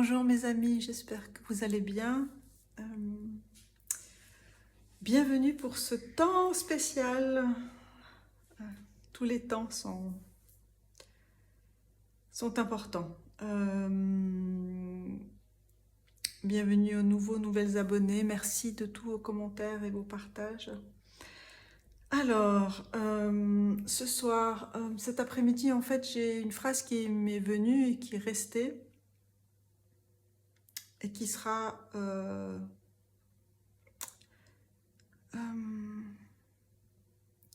Bonjour mes amis, j'espère que vous allez bien. Euh, Bienvenue pour ce temps spécial. Tous les temps sont importants. Bienvenue aux nouvelles abonnés. Merci de tous vos commentaires et vos partages. Alors, ce soir, cet après-midi, en fait, j'ai une phrase qui m'est venue et qui est restée et qui sera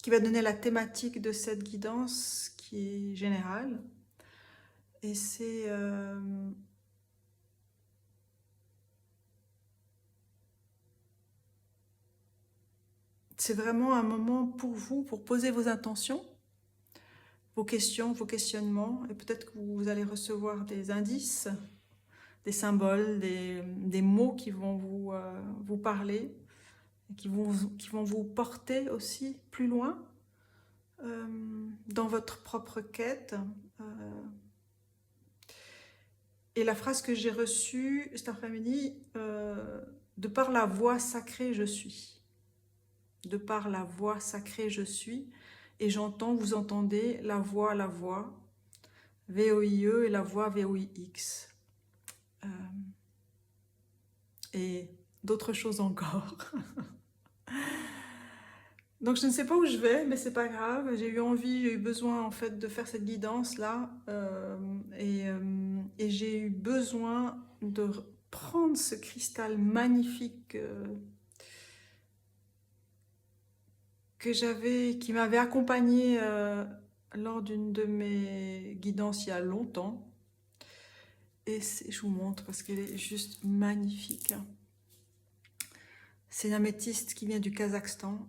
qui va donner la thématique de cette guidance qui est générale. Et c'est vraiment un moment pour vous, pour poser vos intentions, vos questions, vos questionnements, et peut-être que vous allez recevoir des indices, des symboles, des mots qui vont vous parler, et qui vont vous porter aussi plus loin dans votre propre quête. Et la phrase que j'ai reçue cet après-midi, de par la voix sacrée je suis. De par la voix sacrée je suis. Et j'entends, vous entendez la voix, VOIE et la voix VOIX. Et d'autres choses encore. Donc je ne sais pas où je vais, mais c'est pas grave. J'ai eu besoin en fait de faire cette guidance là, et j'ai eu besoin de prendre ce cristal magnifique qui m'avait accompagné lors d'une de mes guidances il y a longtemps. Et je vous montre parce qu'elle est juste magnifique. C'est une améthyste qui vient du Kazakhstan.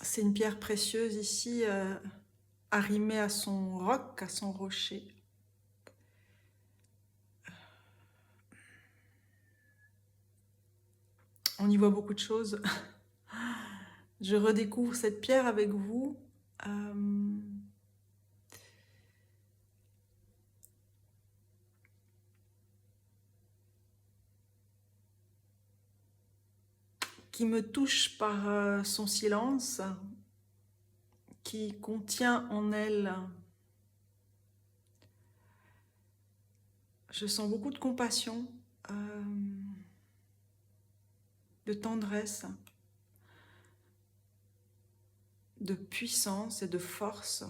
C'est une pierre précieuse ici, arrimée à son roc, à son rocher. On y voit beaucoup de choses. Je redécouvre cette pierre avec vous. Qui me touche par son silence, qui contient en elle. Je sens beaucoup de compassion, de tendresse, de puissance et de force.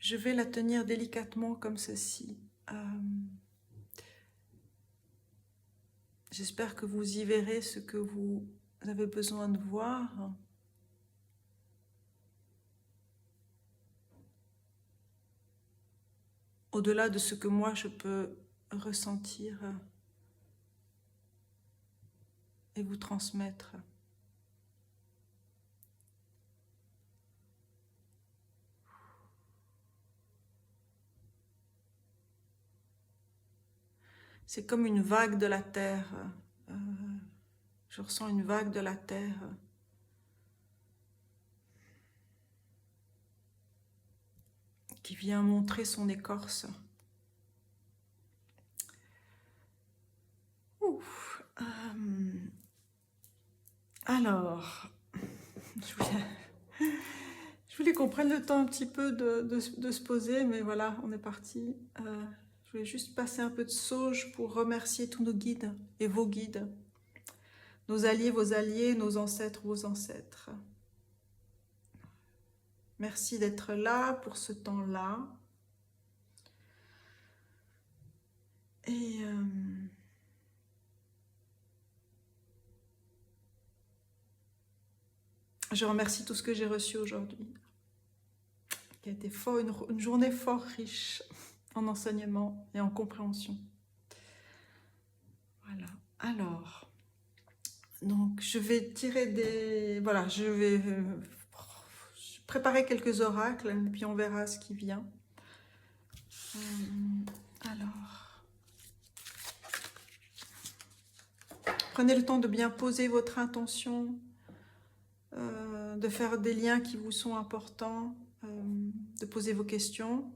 Je vais la tenir délicatement comme ceci. J'espère que vous y verrez ce que vous avez besoin de voir. Au-delà de ce que moi je peux ressentir et vous transmettre. C'est comme une vague de la terre. Je ressens une vague de la terre qui vient montrer son écorce. Ouf. Alors, je voulais qu'on prenne le temps un petit peu de se poser, mais voilà, on est parti. Je voulais juste passer un peu de sauge pour remercier tous nos guides et vos guides, nos alliés, nos ancêtres, vos ancêtres. Merci d'être là pour ce temps-là. Et je remercie tout ce que j'ai reçu aujourd'hui, qui a été une journée fort riche en enseignement et en compréhension. Voilà. Alors, donc je vais tirer des... Voilà, je vais préparé quelques oracles, et puis on verra ce qui vient. Alors, prenez le temps de bien poser votre intention, de faire des liens qui vous sont importants, de poser vos questions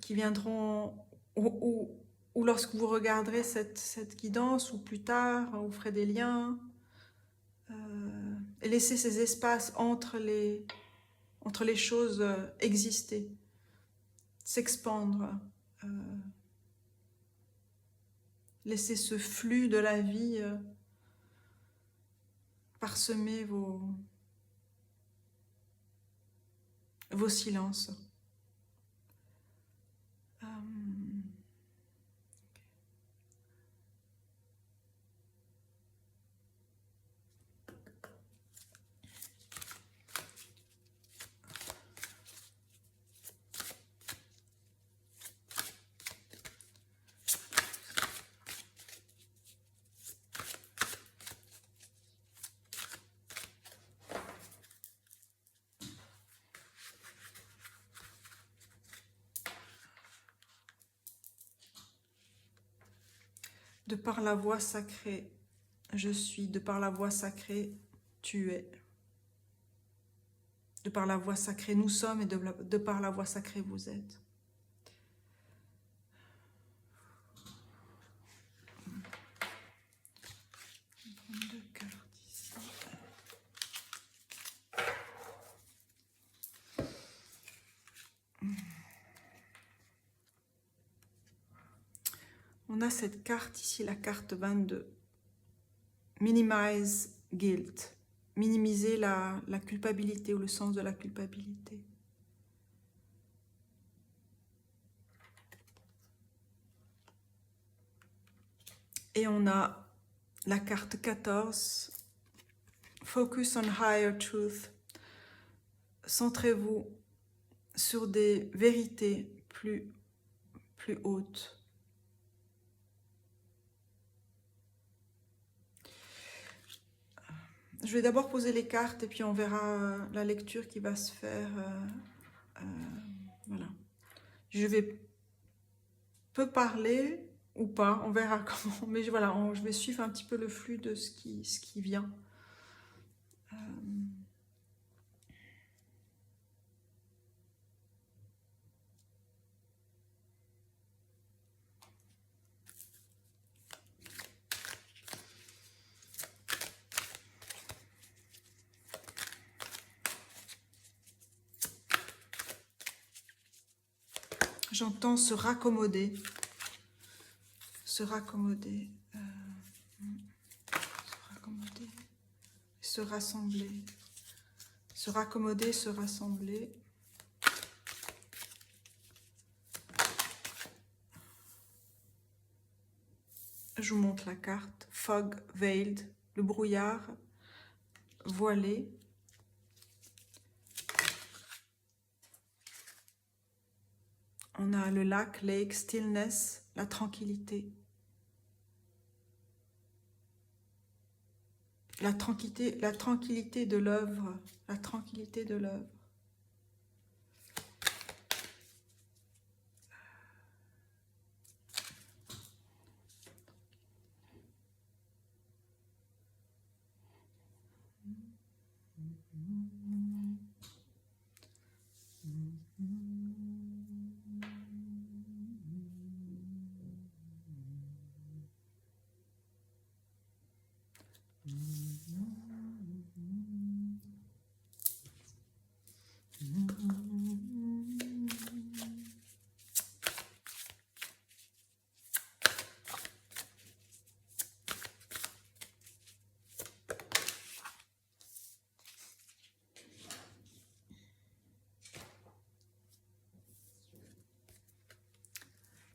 qui viendront ou lorsque vous regarderez cette guidance, ou plus tard, vous ferez des liens, et laissez ces espaces entre les choses exister, s'expandre, laissez ce flux de la vie parsemer vos silences. De par la voix sacrée, je suis. De par la voix sacrée, tu es. De par la voix sacrée, nous sommes, et de par la voix sacrée, vous êtes. Deux cartes ici. On a cette carte ici, la carte 22. Minimize guilt. Minimiser la culpabilité ou le sens de la culpabilité. Et on a la carte 14. Focus on higher truth. Centrez-vous sur des vérités plus hautes. Je vais d'abord poser les cartes et puis on verra la lecture qui va se faire. Voilà. Je peux parler ou pas, on verra comment. Mais voilà, je vais suivre un petit peu le flux de ce qui vient. J'entends se raccommoder, se raccommoder, se rassembler, se raccommoder, se rassembler. Je vous montre la carte. Fog veiled, le brouillard voilé. On a le lac, lake, stillness, la tranquillité. La tranquillité de l'œuvre, la tranquillité de l'œuvre.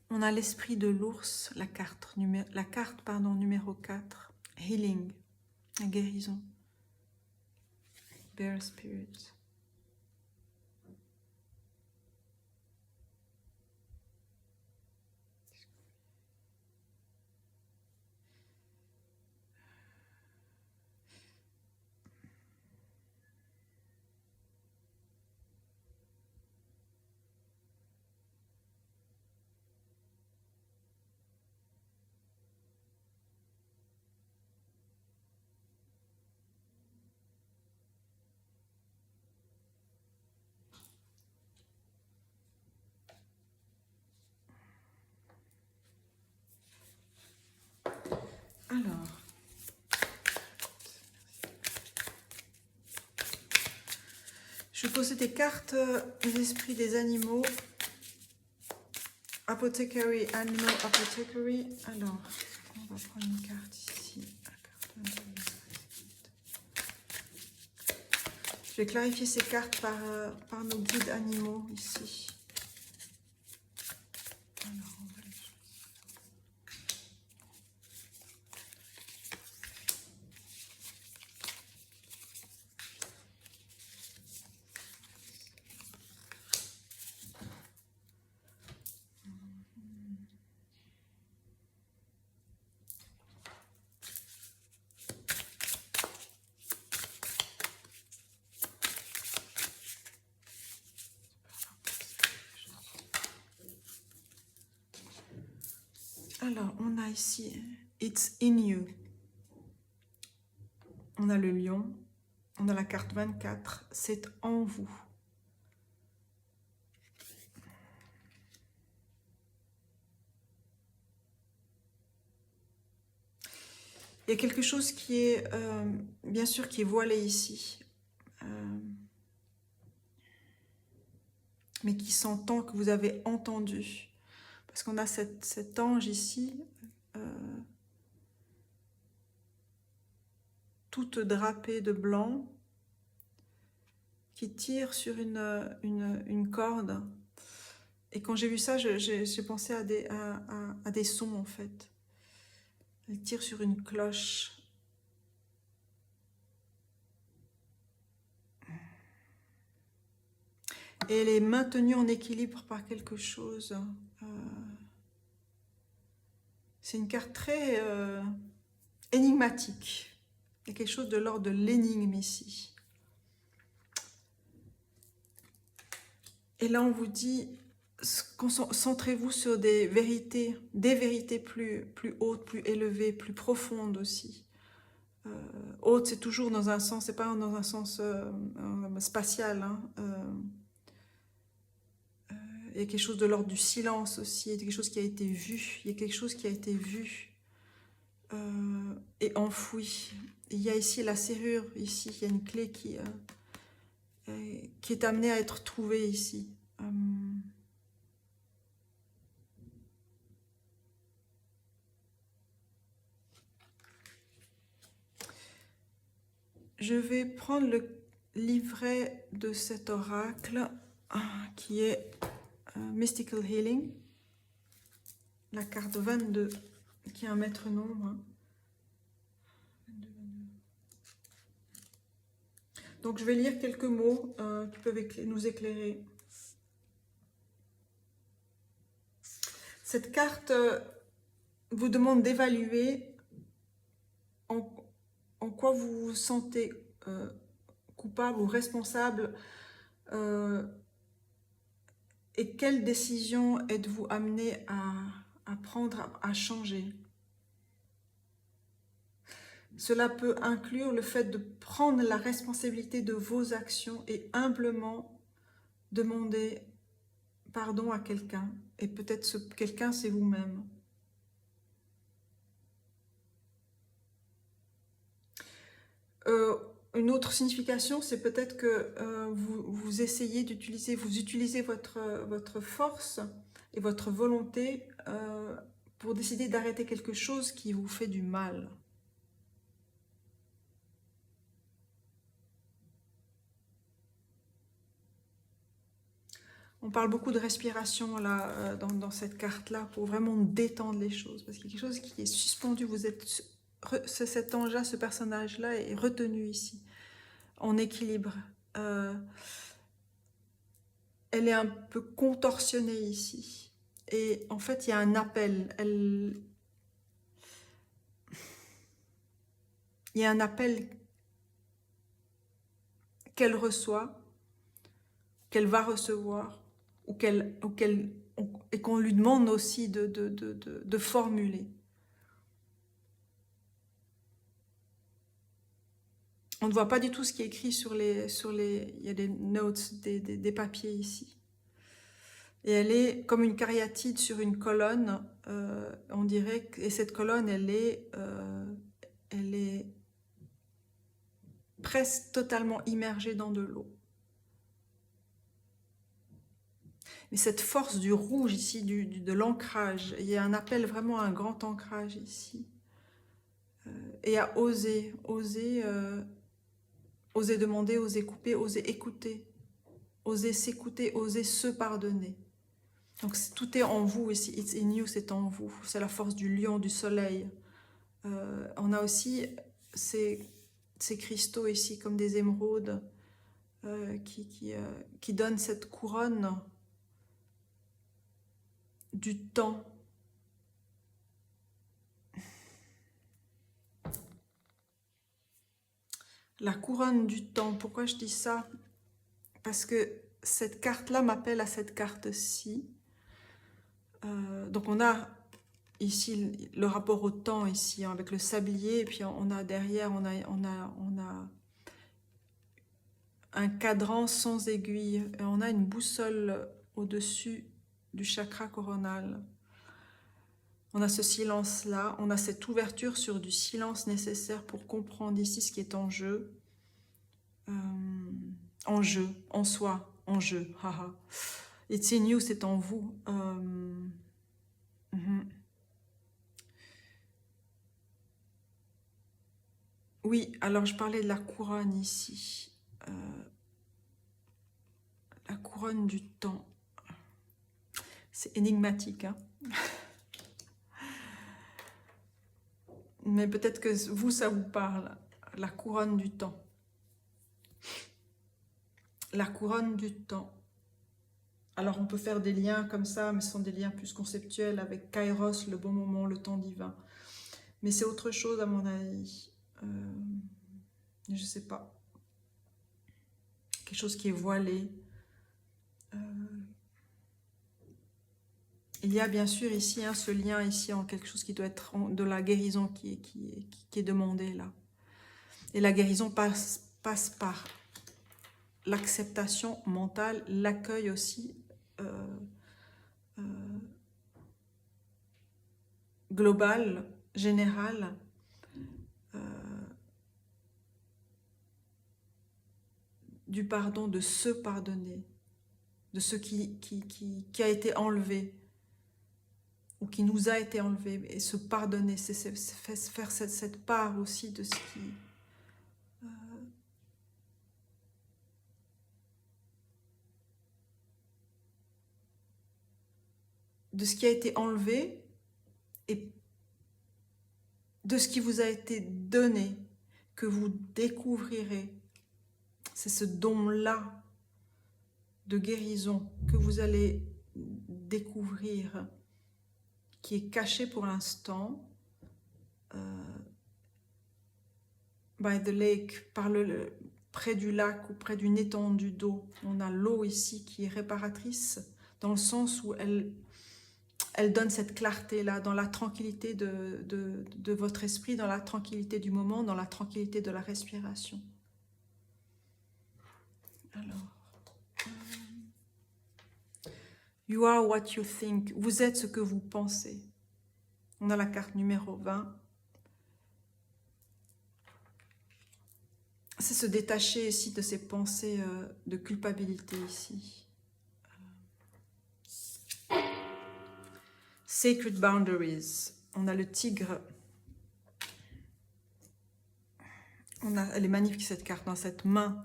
On a l'esprit de l'ours, la carte numéro 4, healing, la guérison, bear spirit. Je vais poser des cartes des esprits des animaux. Apothecary, Animal Apothecary. Alors, on va prendre une carte ici. Je vais clarifier ces cartes par nos guides animaux ici. Alors, on va les choisir. Alors, on a ici « It's in you ». On a le lion, on a la carte 24, « C'est en vous ». Il y a quelque chose qui est, bien sûr, qui est voilé ici, mais qui s'entend, que vous avez entendu. Parce qu'on a cet ange ici, toute drapée de blanc, qui tire sur une corde. Et quand j'ai vu ça, j'ai pensé à des sons, en fait. Elle tire sur une cloche. Et elle est maintenue en équilibre par quelque chose. C'est une carte très énigmatique. Il y a quelque chose de l'ordre de l'énigme ici. Et là, on vous dit, concentrez-vous sur des vérités plus hautes, plus élevées, plus profondes aussi. Haute, c'est toujours dans un sens, c'est pas dans un sens spatial. Hein. Il y a quelque chose de l'ordre du silence aussi, il y a quelque chose qui a été vu, il y a quelque chose qui a été vu et enfoui. Il y a ici la serrure, ici, il y a une clé qui est amenée à être trouvée ici. Je vais prendre le livret de cet oracle qui est Mystical Healing, la carte 22, qui est un maître nombre. Hein. 22, 22. Donc je vais lire quelques mots qui peuvent nous éclairer. Cette carte vous demande d'évaluer en quoi vous vous sentez coupable ou responsable et quelle décision êtes-vous amené à prendre, à changer. Cela peut inclure le fait de prendre la responsabilité de vos actions et humblement demander pardon à quelqu'un. Et peut-être ce quelqu'un, c'est vous-même. Une autre signification, c'est peut-être que vous essayez d'utiliser, vous utilisez votre force et votre volonté pour décider d'arrêter quelque chose qui vous fait du mal. On parle beaucoup de respiration là, dans cette carte-là pour vraiment détendre les choses. Parce qu'il y a quelque chose qui est suspendu. Vous êtes, cet ange-là, ce personnage-là est retenu ici, en équilibre. Elle est un peu contorsionnée ici. Et en fait, il y a un appel. Il y a un appel qu'elle reçoit, qu'elle va recevoir, et qu'on lui demande aussi de formuler. On ne voit pas du tout ce qui est écrit il y a des notes, des papiers ici. Et elle est comme une cariatide sur une colonne, on dirait, et cette colonne, elle est presque totalement immergée dans de l'eau. Mais cette force du rouge ici, de l'ancrage, il y a un appel vraiment à un grand ancrage ici. Et à oser, oser demander, oser couper, oser écouter, oser s'écouter, oser se pardonner. Donc tout est en vous ici, it's in you, c'est en vous. C'est la force du lion, du soleil. On a aussi ces cristaux ici, comme des émeraudes, qui donnent cette couronne du temps. La couronne du temps, pourquoi je dis ça? Parce que cette carte-là m'appelle à cette carte-ci. Donc on a ici le rapport au temps, ici, hein, avec le sablier, et puis on a derrière, on a un cadran sans aiguille, et on a une boussole au-dessus du chakra coronal. On a ce silence-là, on a cette ouverture sur du silence nécessaire pour comprendre ici ce qui est en jeu. En jeu, en soi, en jeu. Haha. It's in you, c'est en vous. Oui, alors je parlais de la couronne ici. La couronne du temps. C'est énigmatique, hein. Mais peut-être que vous, ça vous parle. La couronne du temps. La couronne du temps. Alors on peut faire des liens comme ça, mais ce sont des liens plus conceptuels avec Kairos, le bon moment, le temps divin. Mais c'est autre chose à mon avis. Je ne sais pas. Quelque chose qui est voilé. Il y a bien sûr ici ce lien ici en quelque chose qui doit être de la guérison qui est demandée là. Et la guérison passe par l'acceptation mentale, l'accueil aussi global, général, du pardon, de se pardonner, de ce qui a été enlevé ou qui nous a été enlevé, et se pardonner, c'est faire cette part aussi de ce qui... de ce qui a été enlevé et de ce qui vous a été donné, que vous découvrirez. C'est ce don-là de guérison que vous allez découvrir, qui est caché pour l'instant, by the lake, près du lac ou près d'une étendue d'eau. On a l'eau ici qui est réparatrice, dans le sens où elle donne cette clarté-là, dans la tranquillité de votre esprit, dans la tranquillité du moment, dans la tranquillité de la respiration. Alors, you are what you think. Vous êtes ce que vous pensez. On a la carte numéro 20. C'est se détacher ici de ces pensées de culpabilité ici. Sacred boundaries. On a le tigre. Elle est magnifique cette carte, dans cette main.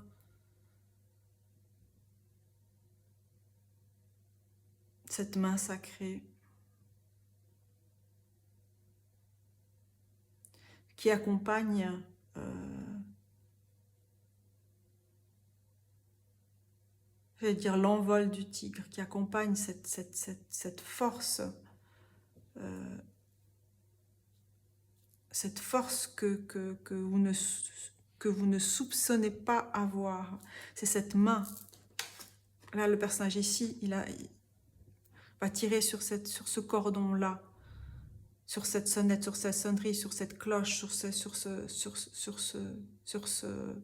Cette main sacrée. Qui accompagne j'allais dire l'envol du tigre, qui accompagne cette force, cette force que vous ne soupçonnez pas avoir. C'est cette main. Là, le personnage ici, il va tirer sur ce cordon-là, sur cette sonnette, sur cette sonnerie, sur cette cloche, sur ce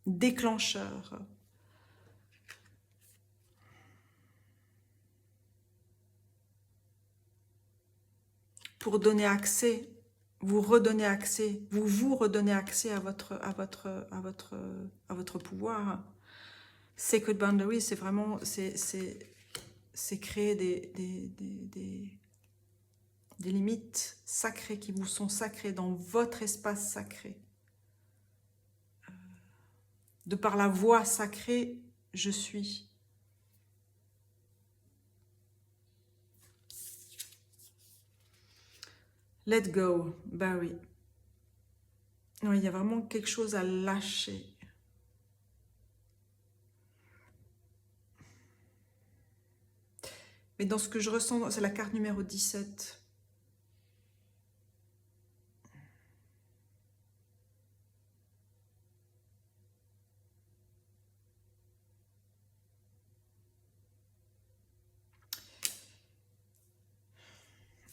déclencheur. Pour donner accès, vous redonnez accès, vous redonnez accès à votre pouvoir. Sacred boundaries, c'est vraiment, c'est créer des limites sacrées qui vous sont sacrées dans votre espace sacré. De par la voix sacrée, je suis. Let go, bah oui. Non, il y a vraiment quelque chose à lâcher. Mais dans ce que je ressens, c'est la carte numéro 17.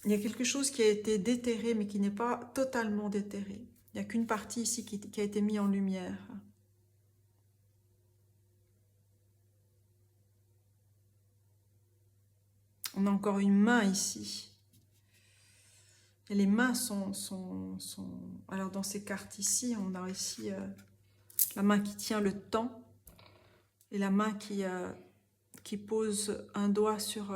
Il y a quelque chose qui a été déterré, mais qui n'est pas totalement déterré. Il n'y a qu'une partie ici qui a été mise en lumière. On a encore une main ici. Et les mains sont... Alors dans ces cartes ici, on a ici la main qui tient le temps et la main qui pose un doigt sur...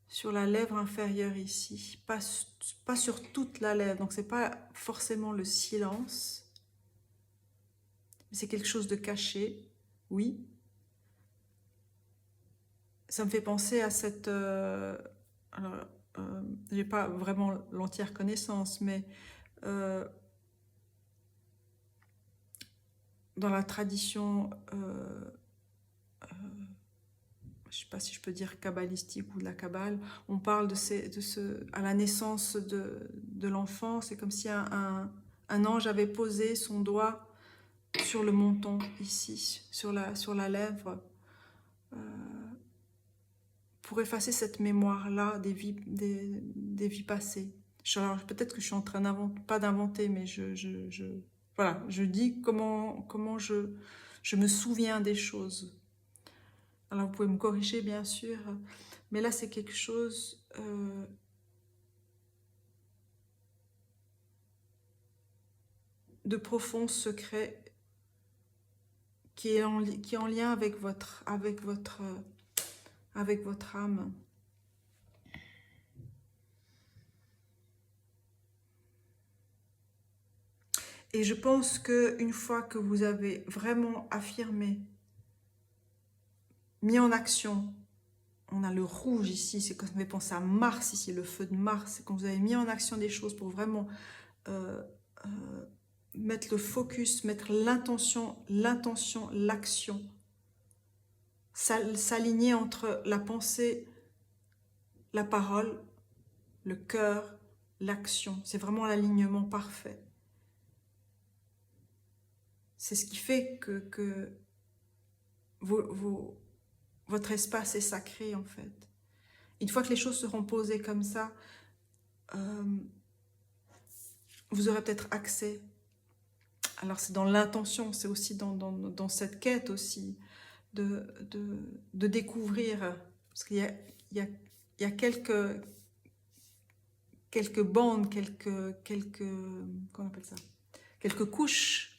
sur la lèvre inférieure ici, pas sur toute la lèvre, donc c'est pas forcément le silence, mais c'est quelque chose de caché, oui. Ça me fait penser à cette... alors, j'ai pas vraiment l'entière connaissance, mais dans la tradition... je ne sais pas si je peux dire kabbalistique ou de la kabbale, on parle à la naissance de l'enfant, c'est comme si un ange avait posé son doigt sur le menton, ici, sur la lèvre, pour effacer cette mémoire-là des vies passées. Peut-être que je suis en train pas d'inventer, mais voilà, je dis comment je me souviens des choses. Alors, vous pouvez me corriger, bien sûr, mais là, c'est quelque chose de profond, secret, qui est en lien avec votre âme. Et je pense qu'une fois que vous avez vraiment affirmé, mis en action, on a le rouge ici, c'est quand on fait penser à Mars ici, le feu de Mars, c'est quand vous avez mis en action des choses pour vraiment mettre le focus, mettre l'intention, l'action, s'aligner entre la pensée, la parole, le cœur, l'action. C'est vraiment l'alignement parfait. C'est ce qui fait que votre espace est sacré, en fait. Une fois que les choses seront posées comme ça, vous aurez peut-être accès. Alors c'est dans l'intention, c'est aussi dans cette quête aussi de découvrir, parce qu'il y a quelques bandes, comment on appelle ça, quelques couches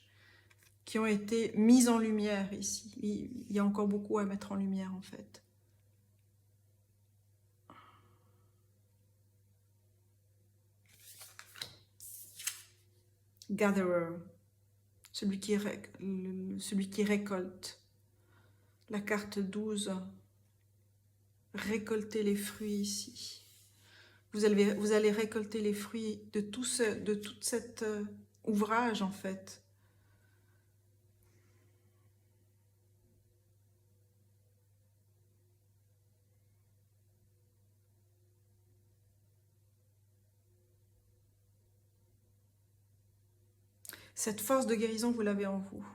qui ont été mises en lumière ici. Il y a encore beaucoup à mettre en lumière, en fait. Gatherer, celui qui récolte. La carte 12, récolter les fruits ici. Vous allez récolter les fruits de tout cet ouvrage, en fait. Cette force de guérison, vous l'avez en vous.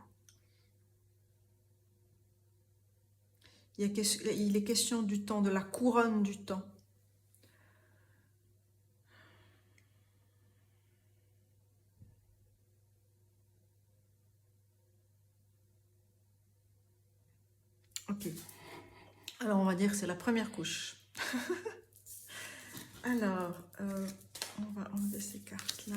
Il est question du temps, de la couronne du temps. Ok. Alors, on va dire que c'est la première couche. Alors, on va enlever ces cartes-là.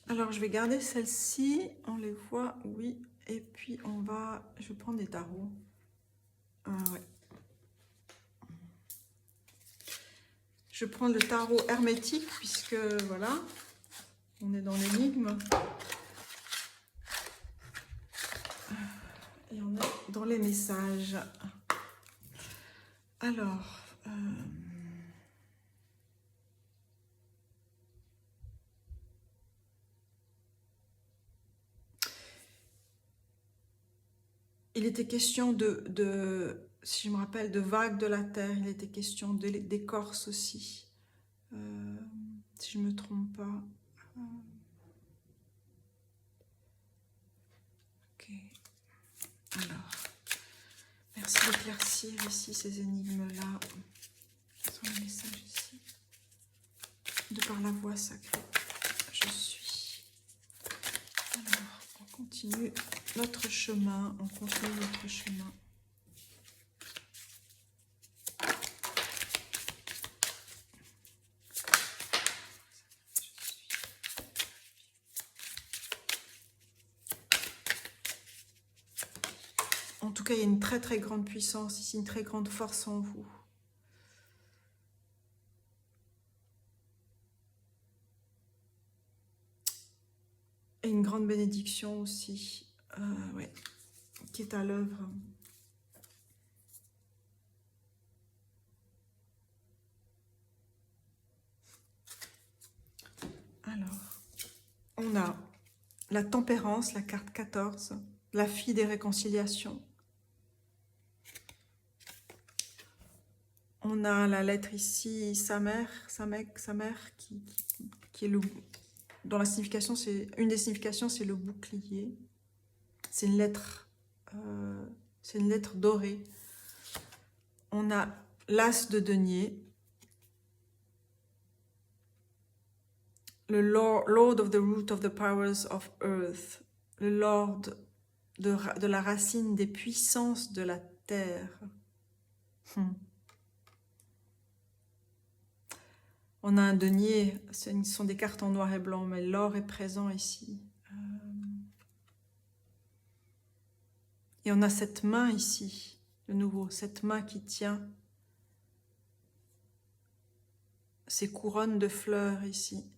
Alors, je vais garder celle-ci. On les voit, oui. Et puis, je vais prendre des tarots. Ouais. Je prends le tarot hermétique, puisque, voilà, on est dans l'énigme. Et on est dans les messages. Alors... il était question si je me rappelle, de vagues de la terre. Il était question d'écorce aussi. Si je ne me trompe pas. Ok. Alors, merci d'éclaircir ici ces énigmes-là. Sur le message ici. De par la voix sacrée, je suis. Alors, on continue notre chemin. On continue notre chemin. En tout cas, il y a une très très grande puissance ici, une très grande force en vous. Et une grande bénédiction aussi, ouais, qui est à l'œuvre. Alors, on a la tempérance, la carte 14, la fille des réconciliations. On a la lettre ici, sa mère qui est dont la signification, une des significations, c'est le bouclier. C'est une lettre dorée. On a l'as de denier, le Lord of the root of the powers of earth, le Lord de la racine des puissances de la terre. On a un denier, ce sont des cartes en noir et blanc, mais l'or est présent ici. Et on a cette main ici, de nouveau, cette main qui tient ces couronnes de fleurs ici.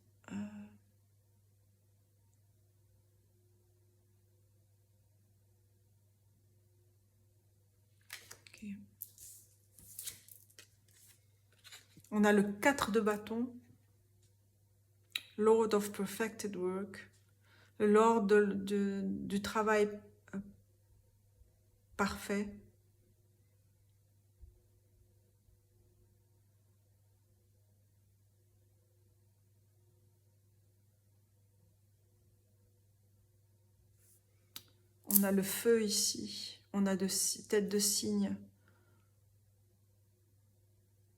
Okay. On a le 4 de bâton, Lord of Perfected Work, le Lord du travail parfait. On a le feu ici, on a têtes de cygne,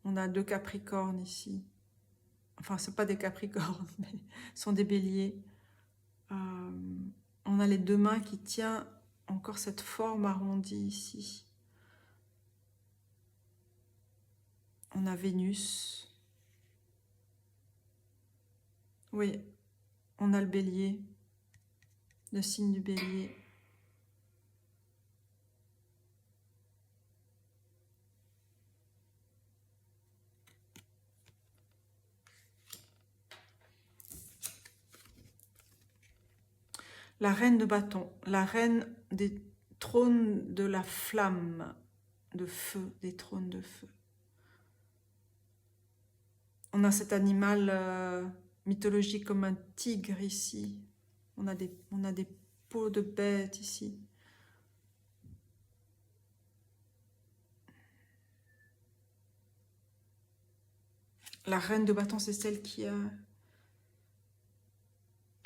on a 2 capricornes ici. Enfin, ce pas des capricornes, mais ce sont des béliers. On a les 2 mains qui tiennent encore cette forme arrondie ici. On a Vénus. Oui, on a le bélier, le signe du bélier. La reine de bâton, la reine des trônes de la flamme, de feu, des trônes de feu. On a cet animal mythologique comme un tigre ici. On a des peaux de bêtes ici. La reine de bâton, c'est celle qui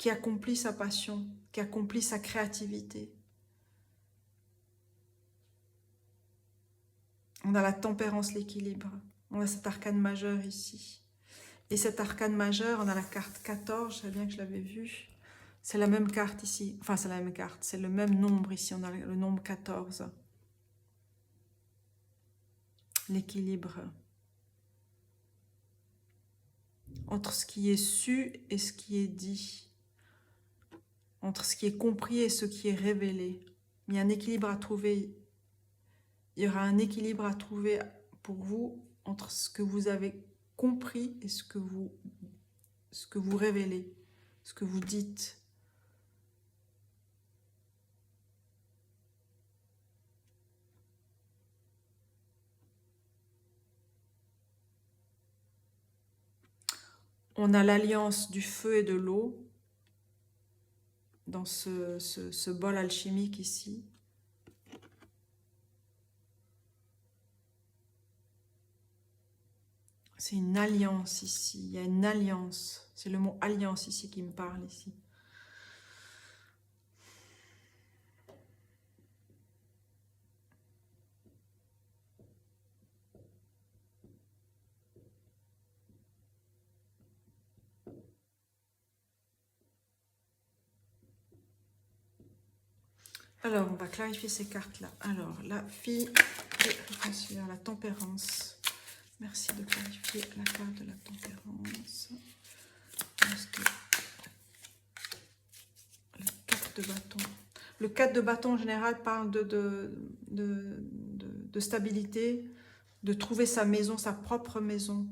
accomplit sa passion, qui accomplit sa créativité. On a la tempérance, l'équilibre. On a cet arcane majeur ici. Et cet arcane majeur, on a la carte 14, je sais bien que je l'avais vue. C'est la même carte ici. Enfin, c'est la même carte. C'est le même nombre ici. On a le nombre 14. L'équilibre. Entre ce qui est su et ce qui est dit. entre ce qui est compris et ce qui est révélé. Il y a un équilibre à trouver. Il y aura un équilibre à trouver pour vous entre ce que vous avez compris et ce que vous révélez, ce que vous dites. On a l'alliance du feu et de l'eau dans ce bol alchimique ici. C'est une alliance ici, il y a une alliance. C'est le mot alliance ici qui me parle ici. Alors, on va clarifier ces cartes-là. Alors, la fille de la tempérance. Merci de clarifier la carte de la tempérance. Parce que la carte de bâton. Le 4 de bâton en général parle de stabilité, de trouver sa maison, sa propre maison,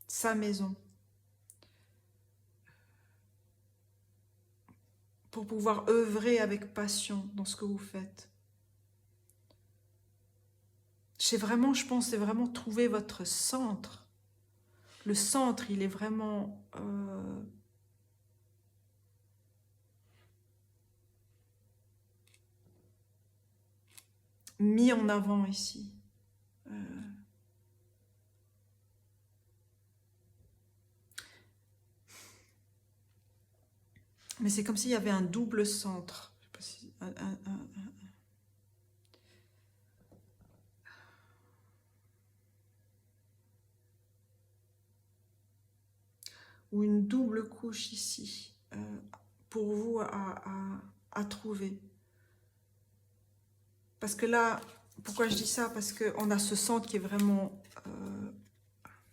sa maison. Pour pouvoir œuvrer avec passion dans ce que vous faites. Je pense, c'est vraiment trouver votre centre. Le centre, il est vraiment mis en avant ici. Mais c'est comme s'il y avait un double centre. Je sais pas si, ou une double couche ici, pour vous à trouver. Parce que là, pourquoi je dis ça? Parce qu'on a ce centre qui est vraiment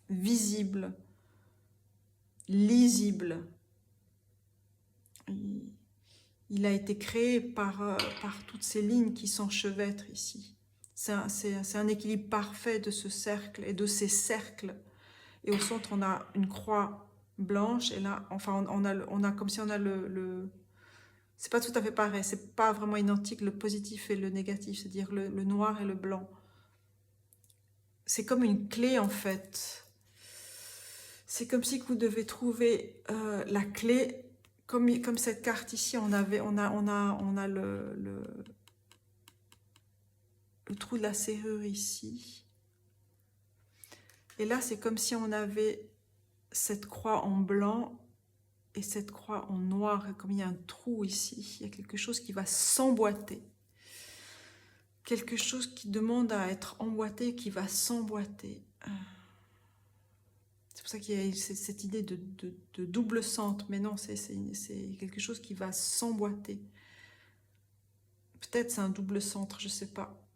visible, lisible. Il a été créé par toutes ces lignes qui s'enchevêtrent ici. C'est un équilibre parfait de ce cercle et de ces cercles. Et au centre, on a une croix blanche. Et là, enfin, on a comme si on a le c'est pas tout à fait pareil. C'est pas vraiment identique, le positif et le négatif. C'est-à-dire le noir et le blanc. C'est comme une clé, en fait. C'est comme si vous devez trouver la clé. Comme cette carte ici, on a le trou de la serrure ici. Et là, c'est comme si on avait cette croix en blanc et cette croix en noir. Et comme il y a un trou ici, il y a quelque chose qui va s'emboîter. Quelque chose qui demande à être emboîté, qui va s'emboîter. C'est pour ça qu'il y a cette idée de double centre. Mais non, c'est quelque chose qui va s'emboîter. Peut-être c'est un double centre, je ne sais pas.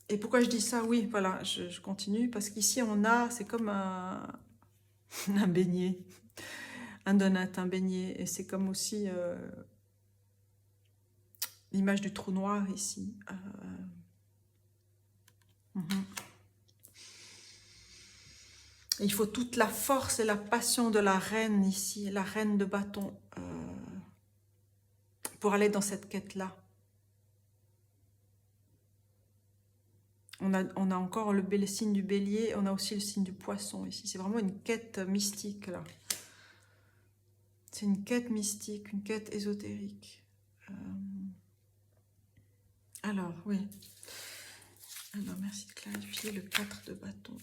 Et pourquoi je dis ça? Oui, voilà, je continue. Parce qu'ici, c'est comme un beignet. Un donut, un beignet. Et c'est comme aussi l'image du trou noir ici. Il faut toute la force et la passion de la reine ici, la reine de bâton, pour aller dans cette quête-là. On a encore le signe du bélier, on a aussi le signe du poisson ici. C'est vraiment une quête mystique, là. C'est une quête mystique, une quête ésotérique. Alors, oui. Alors, merci de clarifier le 4 de bâton.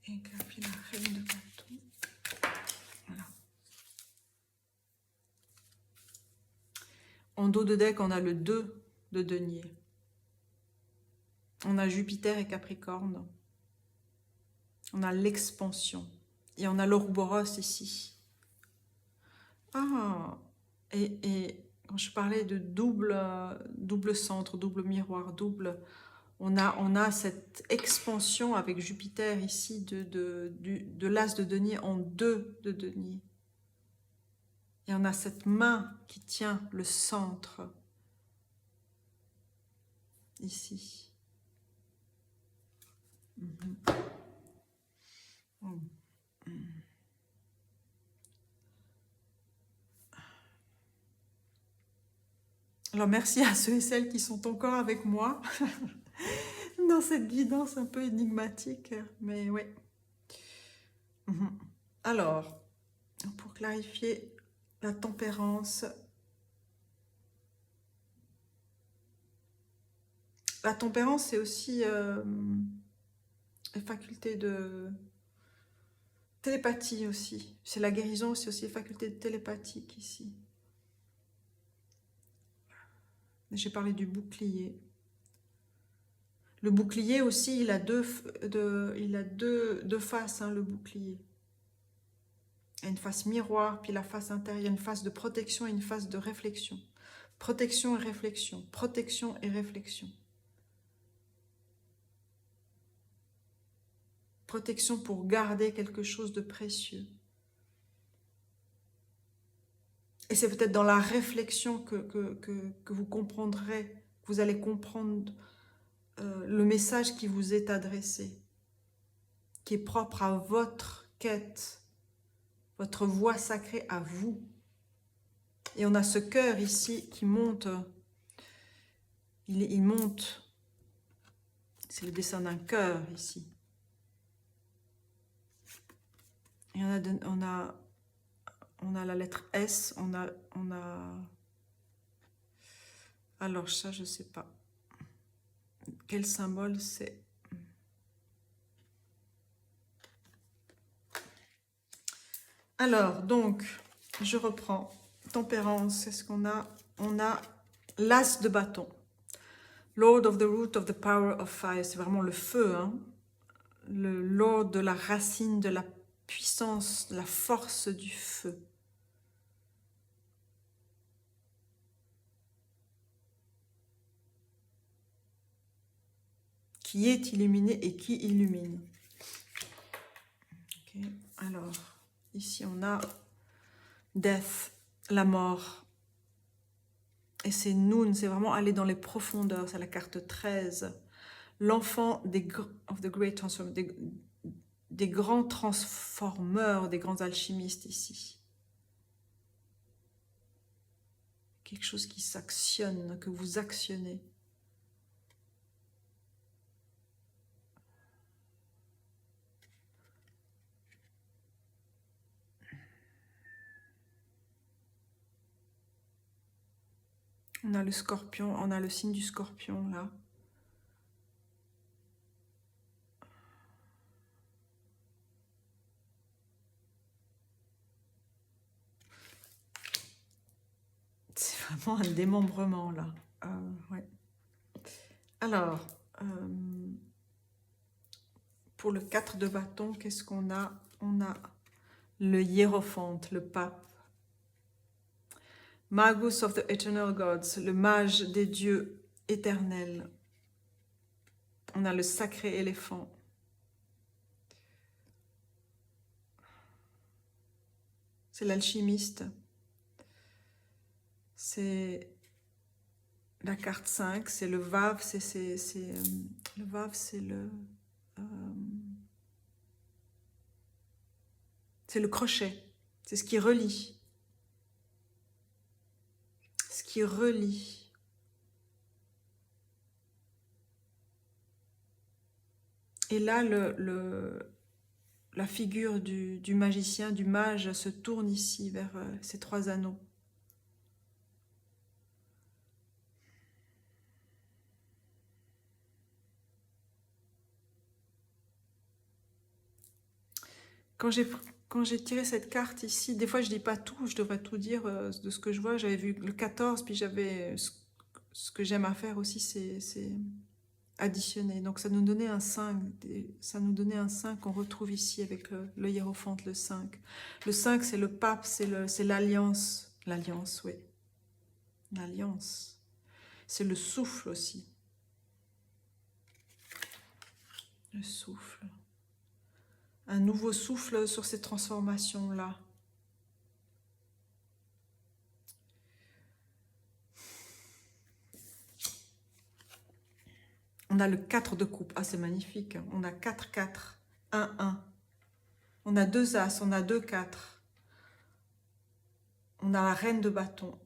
Et clarifier la reine de bâton. Voilà. En dos de deck, on a le 2 de denier. On a Jupiter et Capricorne. On a l'expansion. Et on a l'Ouroboros ici. Ah, et quand je parlais de double centre, double miroir, on a cette expansion avec Jupiter ici de l'as de denier en 2 de denier. Et on a cette main qui tient le centre ici. Alors merci à ceux et celles qui sont encore avec moi dans cette guidance un peu énigmatique, mais oui. Alors, pour clarifier la tempérance, c'est aussi les facultés de télépathie aussi. C'est la guérison, c'est aussi les facultés télépathiques ici. J'ai parlé du bouclier. Le bouclier aussi, il a deux faces, hein, le bouclier. Il y a une face miroir, puis la face intérieure. Il y a une face de protection et une face de réflexion. Protection et réflexion. Protection et réflexion. Protection pour garder quelque chose de précieux. Et c'est peut-être dans la réflexion que vous comprendrez, que vous allez comprendre le message qui vous est adressé, qui est propre à votre quête, votre voie sacrée à vous. Et on a ce cœur ici qui monte, il monte, c'est le dessin d'un cœur ici. Et on a la lettre S, on a alors ça je sais pas quel symbole c'est. Alors donc je reprends. Tempérance, c'est ce qu'on a. On a l'as de bâton. Lord of the root of the power of fire, c'est vraiment le feu, hein. Le Lord de la racine, de la puissance, de la force du feu. Qui est illuminé et qui illumine. Okay. Alors, ici on a Death, la mort. Et c'est Noon, c'est vraiment aller dans les profondeurs, c'est la carte 13. L'enfant of the great transform, des grands transformeurs, des grands alchimistes ici. Quelque chose qui s'actionne, que vous actionnez. On a le scorpion, on a le signe du scorpion là. C'est vraiment un démembrement là. Ouais. Alors, pour le 4 de bâton, qu'est-ce qu'on a? On a le hiérophante, le pape. Magus of the Eternal Gods, le mage des dieux éternels. On a le sacré éléphant. C'est l'alchimiste. C'est la carte 5, c'est le Vave, le Vave, c'est le crochet, c'est ce qui relie. Ce qui relie. Et là, la figure du magicien, du mage, se tourne ici vers ces 3 anneaux. Quand j'ai tiré cette carte ici, des fois je dis pas tout, je devrais tout dire de ce que je vois. J'avais vu le 14, puis j'avais ce que j'aime à faire aussi, c'est additionner. Donc ça nous donnait un 5, qu'on retrouve ici avec le hiérophante, le 5. Le 5, c'est le pape, c'est l'alliance. L'alliance, oui. l'alliance. C'est le souffle aussi. Le souffle. Un nouveau souffle sur ces transformations-là. On a le 4 de coupe. Ah, c'est magnifique. On a 4, 4, 1, 1. On a 2 as, on a 2, 4. On a la reine de bâton.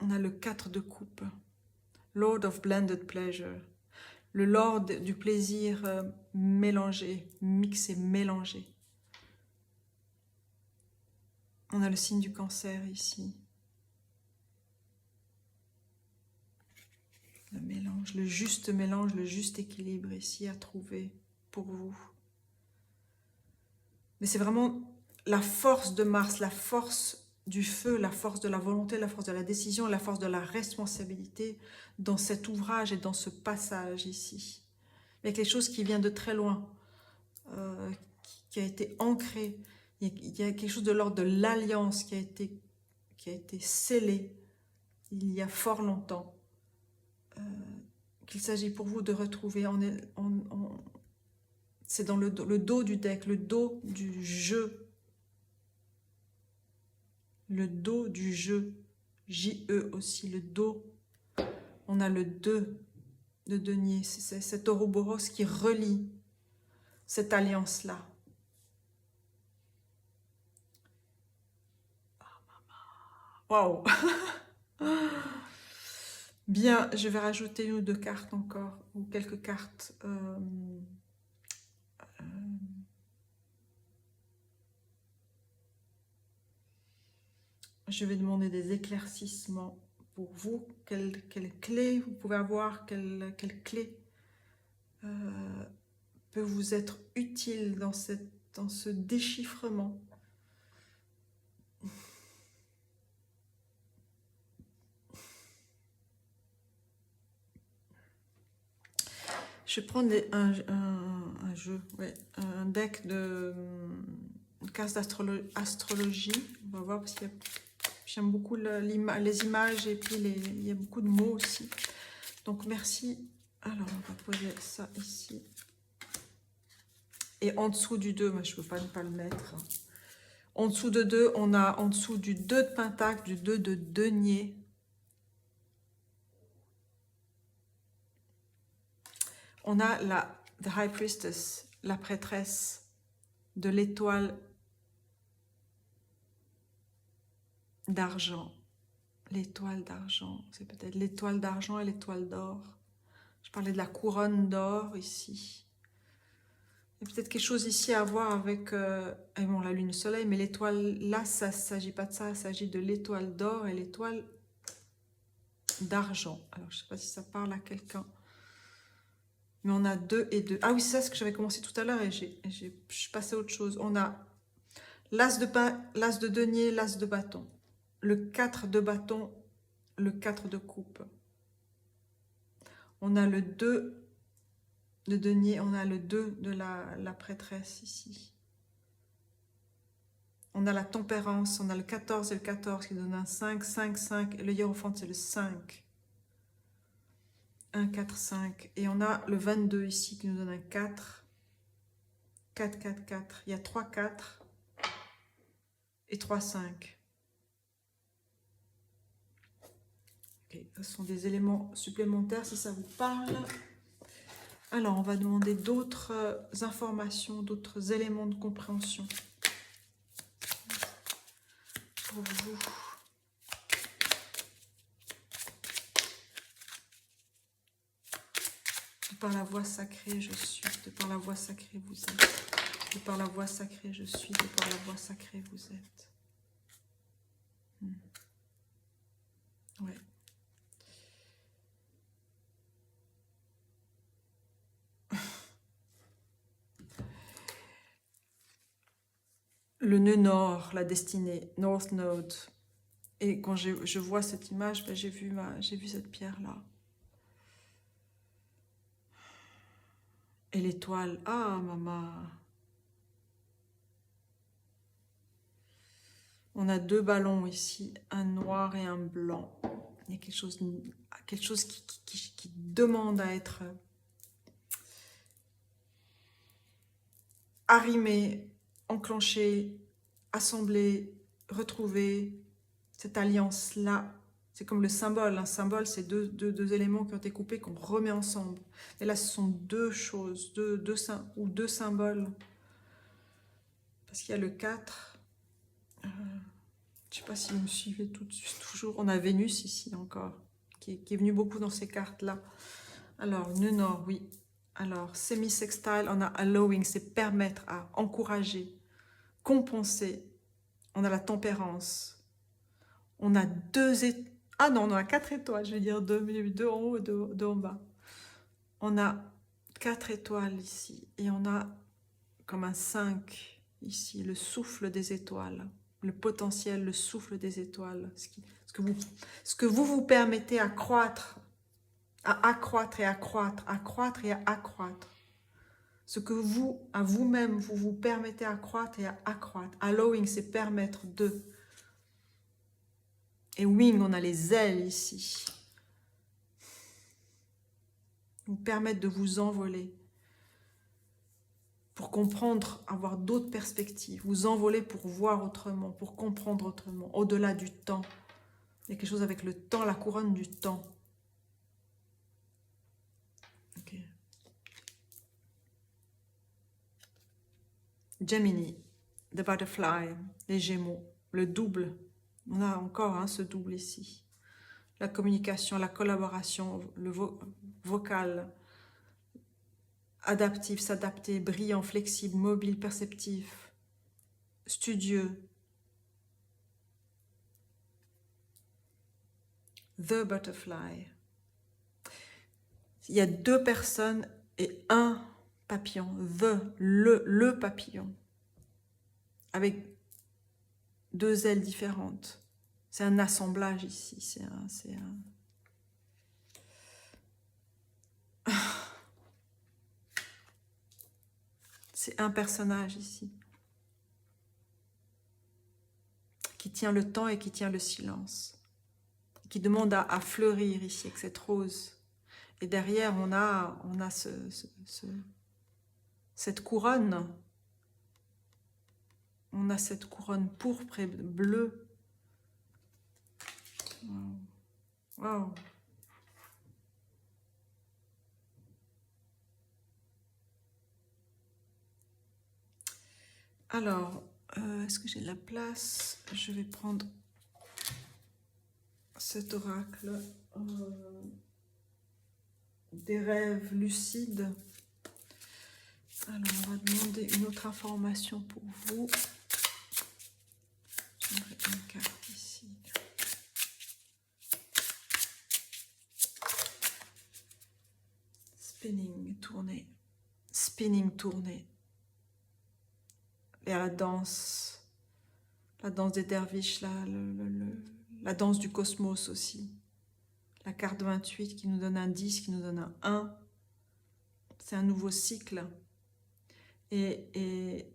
On a le 4 de coupe. Lord of blended pleasure. Le Lord du plaisir mélangé, mixé, mélangé. On a le signe du cancer ici. Le mélange, le juste équilibre ici à trouver pour vous. Mais c'est vraiment la force de Mars, la force du feu, la force de la volonté, la force de la décision, la force de la responsabilité dans cet ouvrage et dans ce passage ici. Il y a quelque chose qui vient de très loin, qui a été ancré. Il y a quelque chose de l'ordre de l'alliance qui a été scellée il y a fort longtemps. Qu'il s'agit pour vous de retrouver. C'est dans le dos du deck, le dos du jeu. Le dos du jeu. J-E aussi, le dos. On a le 2 de denier. C'est cet Ouroboros qui relie cette alliance-là. Waouh. Bien, je vais rajouter une ou deux cartes encore, ou quelques cartes. Je vais demander des éclaircissements pour vous. Quelle clé vous pouvez avoir, quelle clé peut vous être utile dans ce déchiffrement. Je vais prendre un jeu, ouais, un deck de cartes d'astrologie. On va voir parce que j'aime beaucoup les images et puis il y a beaucoup de mots aussi. Donc merci. Alors on va poser ça ici. Et en dessous du 2, moi je ne peux pas ne pas le mettre. En dessous de 2, on a en dessous du 2 de pentacle, du 2 de denier. On a la The High Priestess, la prêtresse de l'étoile d'argent. L'étoile d'argent, c'est peut-être l'étoile d'argent et l'étoile d'or. Je parlais de la couronne d'or ici. Il y a peut-être quelque chose ici à voir avec bon, la lune, le soleil, mais l'étoile, là, ça ne s'agit pas de ça, il s'agit de l'étoile d'or et l'étoile d'argent. Alors, je ne sais pas si ça parle à quelqu'un. Mais on a 2 et 2. Ah oui, c'est ça ce que j'avais commencé tout à l'heure et je suis passée à autre chose. On a l'as de pain, l'as de denier, l'as de bâton. Le 4 de bâton, le 4 de coupe. On a le 2 de denier, on a le 2 de la prêtresse ici. On a la tempérance, on a le 14 et le 14 qui donne un 5, 5, 5. Et le hiérophante, c'est le 5. 1, 4, 5. Et on a le 22 ici qui nous donne un 4. 4, 4, 4. Il y a 3, 4 et 3, 5. Ok, ce sont des éléments supplémentaires si ça vous parle. Alors, on va demander d'autres informations, d'autres éléments de compréhension pour vous. De par la voix sacrée, je suis. De par la voix sacrée, vous êtes. De par la voix sacrée, je suis. De par la voix sacrée, vous êtes. Ouais. Le nœud nord, la destinée, North Node. Et quand je vois cette image, ben j'ai vu cette pierre-là. Et l'étoile, ah maman. On a 2 ballons ici, un noir et un blanc. Il y a quelque chose qui demande à être arrimé, enclenché, assemblé, retrouvé. Cette alliance-là, c'est comme le symbole. Un symbole, c'est deux éléments qui ont été coupés, qu'on remet ensemble. Et là, ce sont deux choses, deux symboles. Parce qu'il y a le 4. Je ne sais pas si vous me suivez toujours. On a Vénus ici encore, qui est venu beaucoup dans ces cartes-là. Alors, nœud nord, oui. Alors, semi-sextile, on a allowing, c'est permettre à, encourager, compenser. On a la tempérance. On a ah non, on a 4 étoiles, je vais dire deux en haut et deux en bas. On a 4 étoiles ici et on a comme un 5 ici, le souffle des étoiles, le potentiel, le souffle des étoiles, ce que vous permettez à croître, à accroître et accroître, accroître et à accroître. Ce que vous, à vous-même, vous permettez à croître et à accroître. Allowing, c'est permettre de. Et wing, on a les ailes ici. Vous permettre de vous envoler. Pour comprendre, avoir d'autres perspectives. Vous envoler pour voir autrement, pour comprendre autrement. Au-delà du temps. Il y a quelque chose avec le temps, la couronne du temps. Ok. Gemini, the butterfly, les Gémeaux, le double. On a encore ce double ici. La communication, la collaboration, le vocal, adaptif, s'adapter, brillant, flexible, mobile, perceptif, studieux. The butterfly. Il y a 2 personnes et un papillon. Le papillon. Avec 2 ailes différentes. C'est un assemblage ici. C'est un personnage ici. Qui tient le temps et qui tient le silence. Qui demande à fleurir ici avec cette rose. Et derrière, on a cette couronne. On a cette couronne pourpre et bleue. Wow. Wow. Alors, est-ce que j'ai de la place? Je vais prendre cet oracle des rêves lucides. Alors, on va demander une autre information pour vous. J'aimerais une carte ici. Spinning, tourner. Spinning, tourner. Et à la danse des derviches, la danse du cosmos aussi. La carte 28 qui nous donne un 10, qui nous donne un 1. C'est un nouveau cycle. Et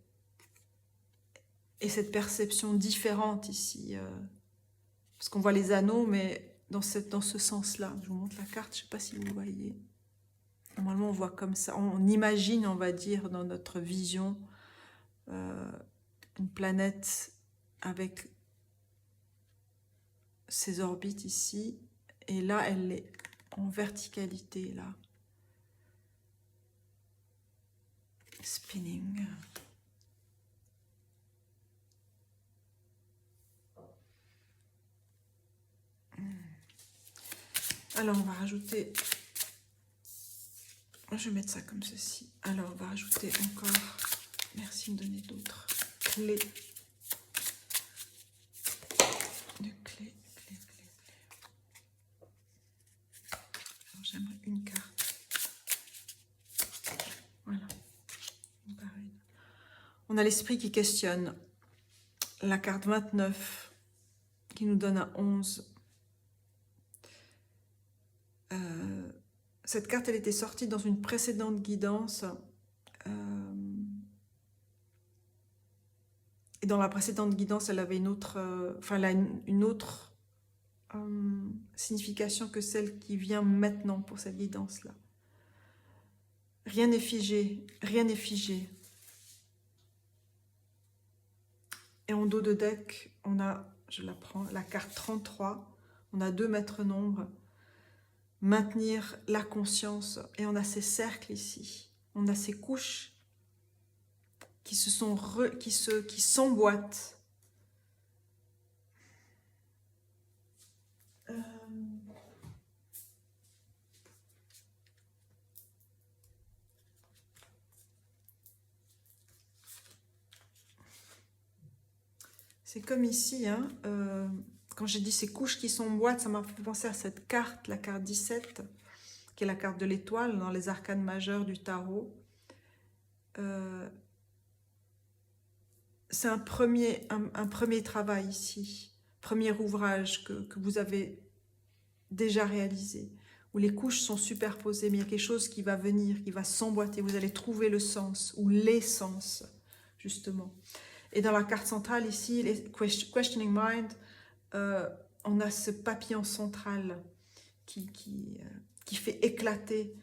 cette perception différente ici. Parce qu'on voit les anneaux, mais dans ce sens-là. Je vous montre la carte, je ne sais pas si vous voyez. Normalement, on voit comme ça. On imagine, on va dire, dans notre vision, une planète avec ses orbites ici. Et là, elle est en verticalité, là. Spinning. Alors, on va rajouter... Je vais mettre ça comme ceci. Alors, on va rajouter encore... Merci de me donner d'autres clés. Clés. Alors, j'aimerais une carte. Voilà. On a l'esprit qui questionne. La carte 29 qui nous donne un 11. Cette carte, elle était sortie dans une précédente guidance. Et dans la précédente guidance, elle avait une autre... elle a une autre signification que celle qui vient maintenant pour cette guidance-là. Rien n'est figé, rien n'est figé. Et en dos de deck, on a, je la prends, la carte 33, on a 2 maîtres nombres. Maintenir la conscience, et on a ces cercles ici, on a ces couches qui qui s'emboîtent. C'est comme ici, hein, quand j'ai dit ces couches qui s'emboîtent, ça m'a fait penser à cette carte, la carte 17, qui est la carte de l'étoile dans les arcanes majeures du tarot. C'est un premier travail ici, premier ouvrage que vous avez déjà réalisé, où les couches sont superposées, mais il y a quelque chose qui va venir, qui va s'emboîter, vous allez trouver le sens, ou les sens, justement. Et dans la carte centrale, ici, les Questioning Mind, on a ce papillon central qui fait éclater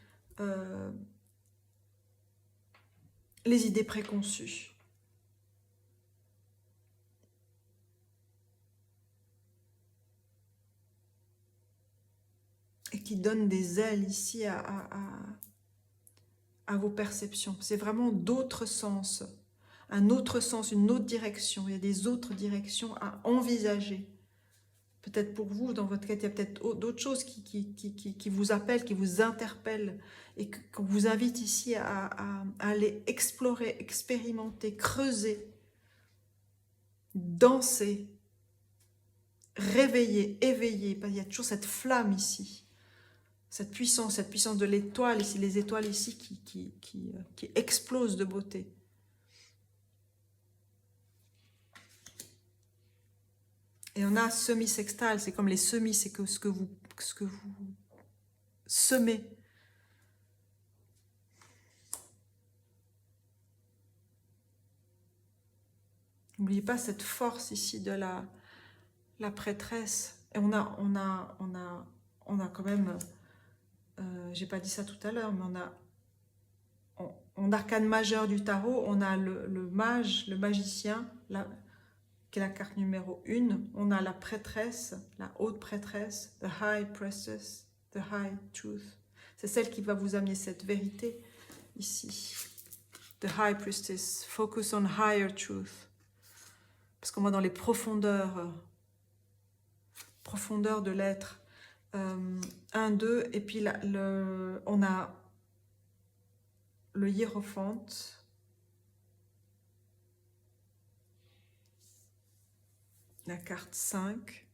les idées préconçues. Et qui donne des ailes ici à vos perceptions. C'est vraiment d'autres sens. Un autre sens, une autre direction. Il y a des autres directions à envisager. Peut-être pour vous, dans votre quête, il y a peut-être d'autres choses qui vous appellent, qui vous interpellent et qu'on vous invite ici à aller explorer, expérimenter, creuser, danser, réveiller, éveiller. Il y a toujours cette flamme ici, cette puissance de l'étoile ici, les étoiles ici qui explosent de beauté. Et on a semi-sextile, c'est comme les semis, c'est que ce que vous semez. N'oubliez pas cette force ici de la prêtresse. Et on a quand même, j'ai pas dit ça tout à l'heure, mais en arcane majeure du tarot, on a le mage, le magicien, qui est la carte numéro 1, on a la prêtresse, la haute prêtresse, the high priestess, the high truth. C'est celle qui va vous amener cette vérité ici. The high priestess, focus on higher truth. Parce qu'on va dans les profondeurs de l'être. 1, 2, et puis on a le hiérophante. La carte 5.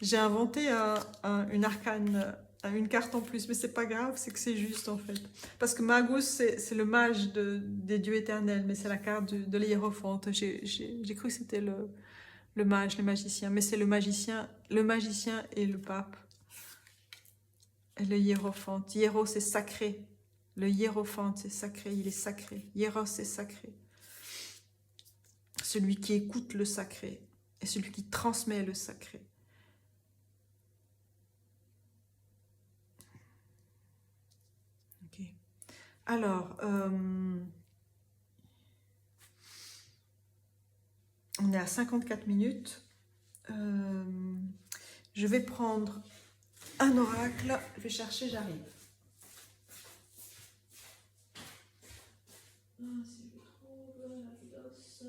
J'ai inventé une arcane, une carte en plus, mais c'est pas grave, c'est que c'est juste en fait. Parce que Magus, c'est le mage des dieux éternels, mais c'est la carte de l'hiérophante. J'ai cru que c'était le mage, le magicien, mais c'est le magicien et le pape. Et le hiérophante. Hiéro, c'est sacré. Le hiérophante, c'est sacré, il est sacré. Hiéros, c'est sacré. Celui qui écoute le sacré et celui qui transmet le sacré. Ok. Alors, on est à 54 minutes. Je vais prendre un oracle. Je vais chercher, j'arrive. Si je trouve la filosse.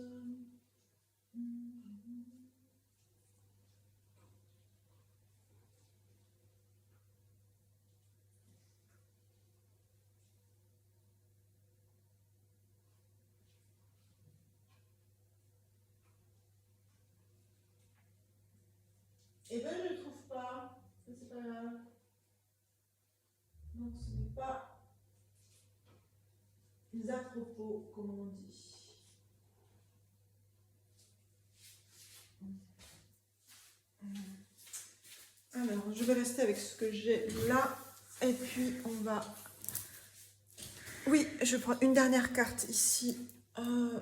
Eh bien, je ne le trouve pas. C'est pas grave. Donc, ce n'est pas les à propos, comme on dit. Alors, je vais rester avec ce que j'ai là. Et puis, on va Oui, je prends une dernière carte ici de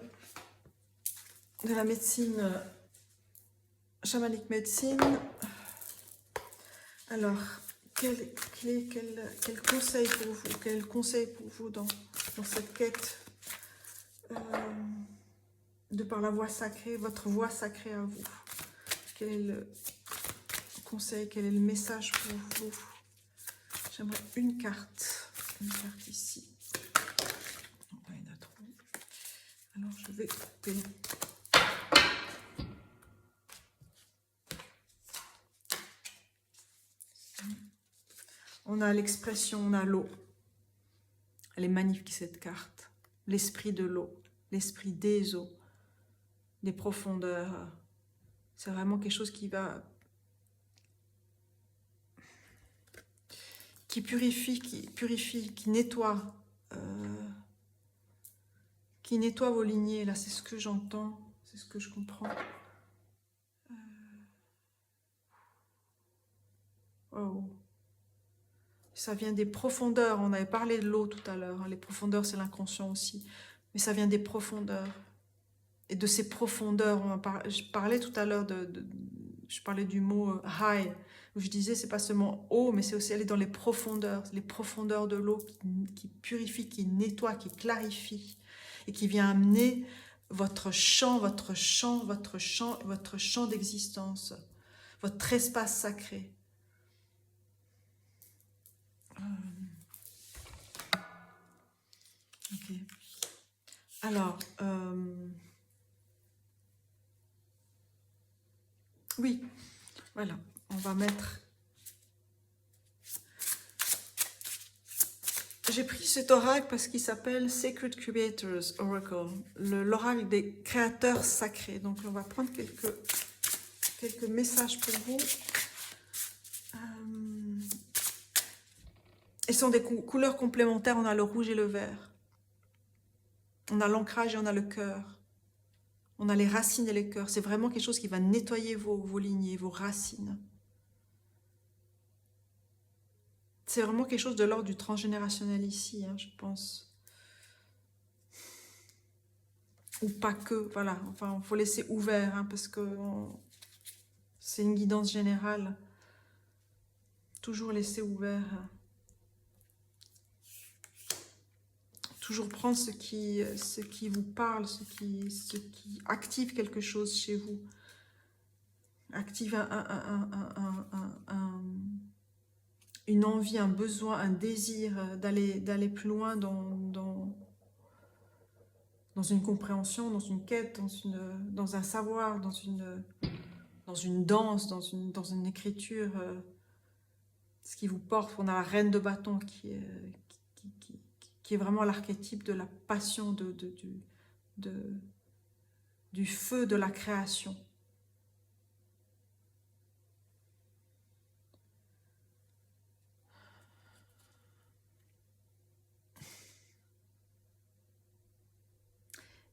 la médecine, chamanique médecine. Alors, quel conseil pour vous, quel conseil pour vous dans cette quête de par la voie sacrée, votre voie sacrée à vous? Quel est le conseil, quel est le message pour vous? J'aimerais une carte ici. Non, il y en a trop. Alors, je vais couper. On a l'expression, on a l'eau. Elle est magnifique cette carte. L'esprit de l'eau, l'esprit des eaux, des profondeurs. C'est vraiment quelque chose qui va... qui purifie, qui nettoie. Qui nettoie vos lignées. Là, c'est ce que j'entends, c'est ce que je comprends. Oh. Ça vient des profondeurs. On avait parlé de l'eau tout à l'heure. Hein. Les profondeurs, c'est l'inconscient aussi. Mais ça vient des profondeurs. Et de ces profondeurs, je parlais tout à l'heure je parlais du mot high, où je disais c'est pas seulement eau, mais c'est aussi aller dans les profondeurs de l'eau qui purifie, qui nettoie, qui clarifie, et qui vient amener votre champ d'existence, votre espace sacré. Ok. Alors, oui, voilà, on va mettre... J'ai pris cet oracle parce qu'il s'appelle Sacred Creators Oracle, l'oracle des créateurs sacrés. Donc on va prendre quelques messages pour vous. Ils sont des couleurs complémentaires, on a le rouge et le vert. On a l'ancrage et on a le cœur. On a les racines et les cœurs. C'est vraiment quelque chose qui va nettoyer vos lignées, vos racines. C'est vraiment quelque chose de l'ordre du transgénérationnel ici, hein, je pense. Ou pas que, voilà. Enfin, il faut laisser ouvert, hein, parce que c'est une guidance générale. Toujours laisser ouvert. Toujours prendre ce qui vous parle, ce qui active quelque chose chez vous. Active une envie, un besoin, un désir d'aller plus loin dans une compréhension, dans une quête, dans un savoir, dans une danse, dans une écriture. Ce qui vous porte, on a la reine de bâton qui est vraiment l'archétype de la passion, du feu de la création.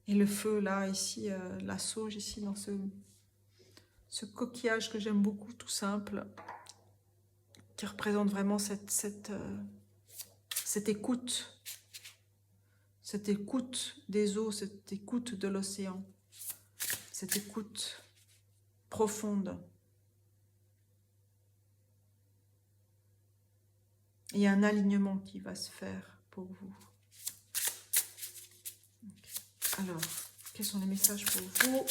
Et le feu, là, ici, la sauge, ici, dans ce coquillage que j'aime beaucoup, tout simple, qui représente vraiment cette écoute. Cette écoute des eaux, cette écoute de l'océan. Cette écoute profonde. Il y a un alignement qui va se faire pour vous. Alors, quels sont les messages pour vous?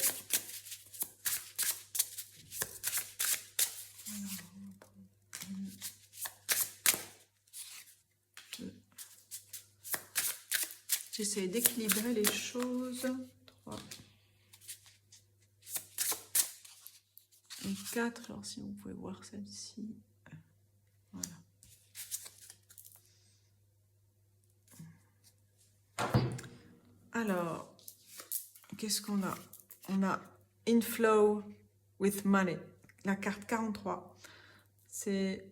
J'essaie d'équilibrer les choses. 3 et 4. Alors, si vous pouvez voir celle-ci. Voilà. Alors, qu'est-ce qu'on a? On a Inflow with Money, la carte 43. C'est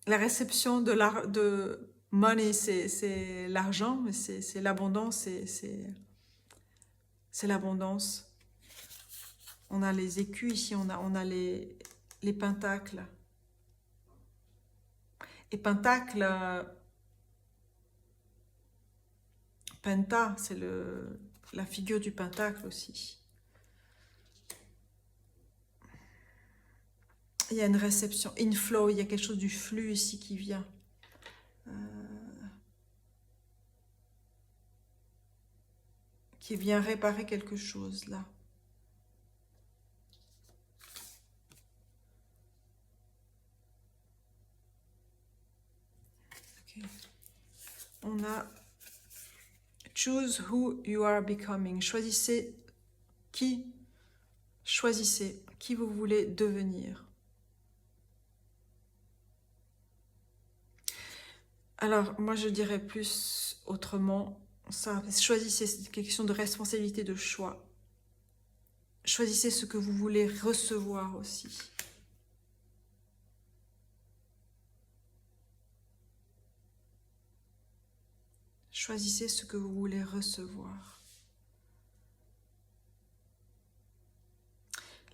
la réception de money, c'est l'argent, mais c'est l'abondance, c'est l'abondance. On a les écus ici, on a les pentacles. Et pentacles, Penta, c'est la figure du pentacle aussi. Il y a une réception, inflow, il y a quelque chose du flux ici qui vient. Qui vient réparer quelque chose là. Okay. On a choose who you are becoming. Choisissez qui vous voulez devenir. Alors, moi je dirais plus autrement, ça, choisissez, c'est une question de responsabilité, de choix. Choisissez ce que vous voulez recevoir aussi. Choisissez ce que vous voulez recevoir.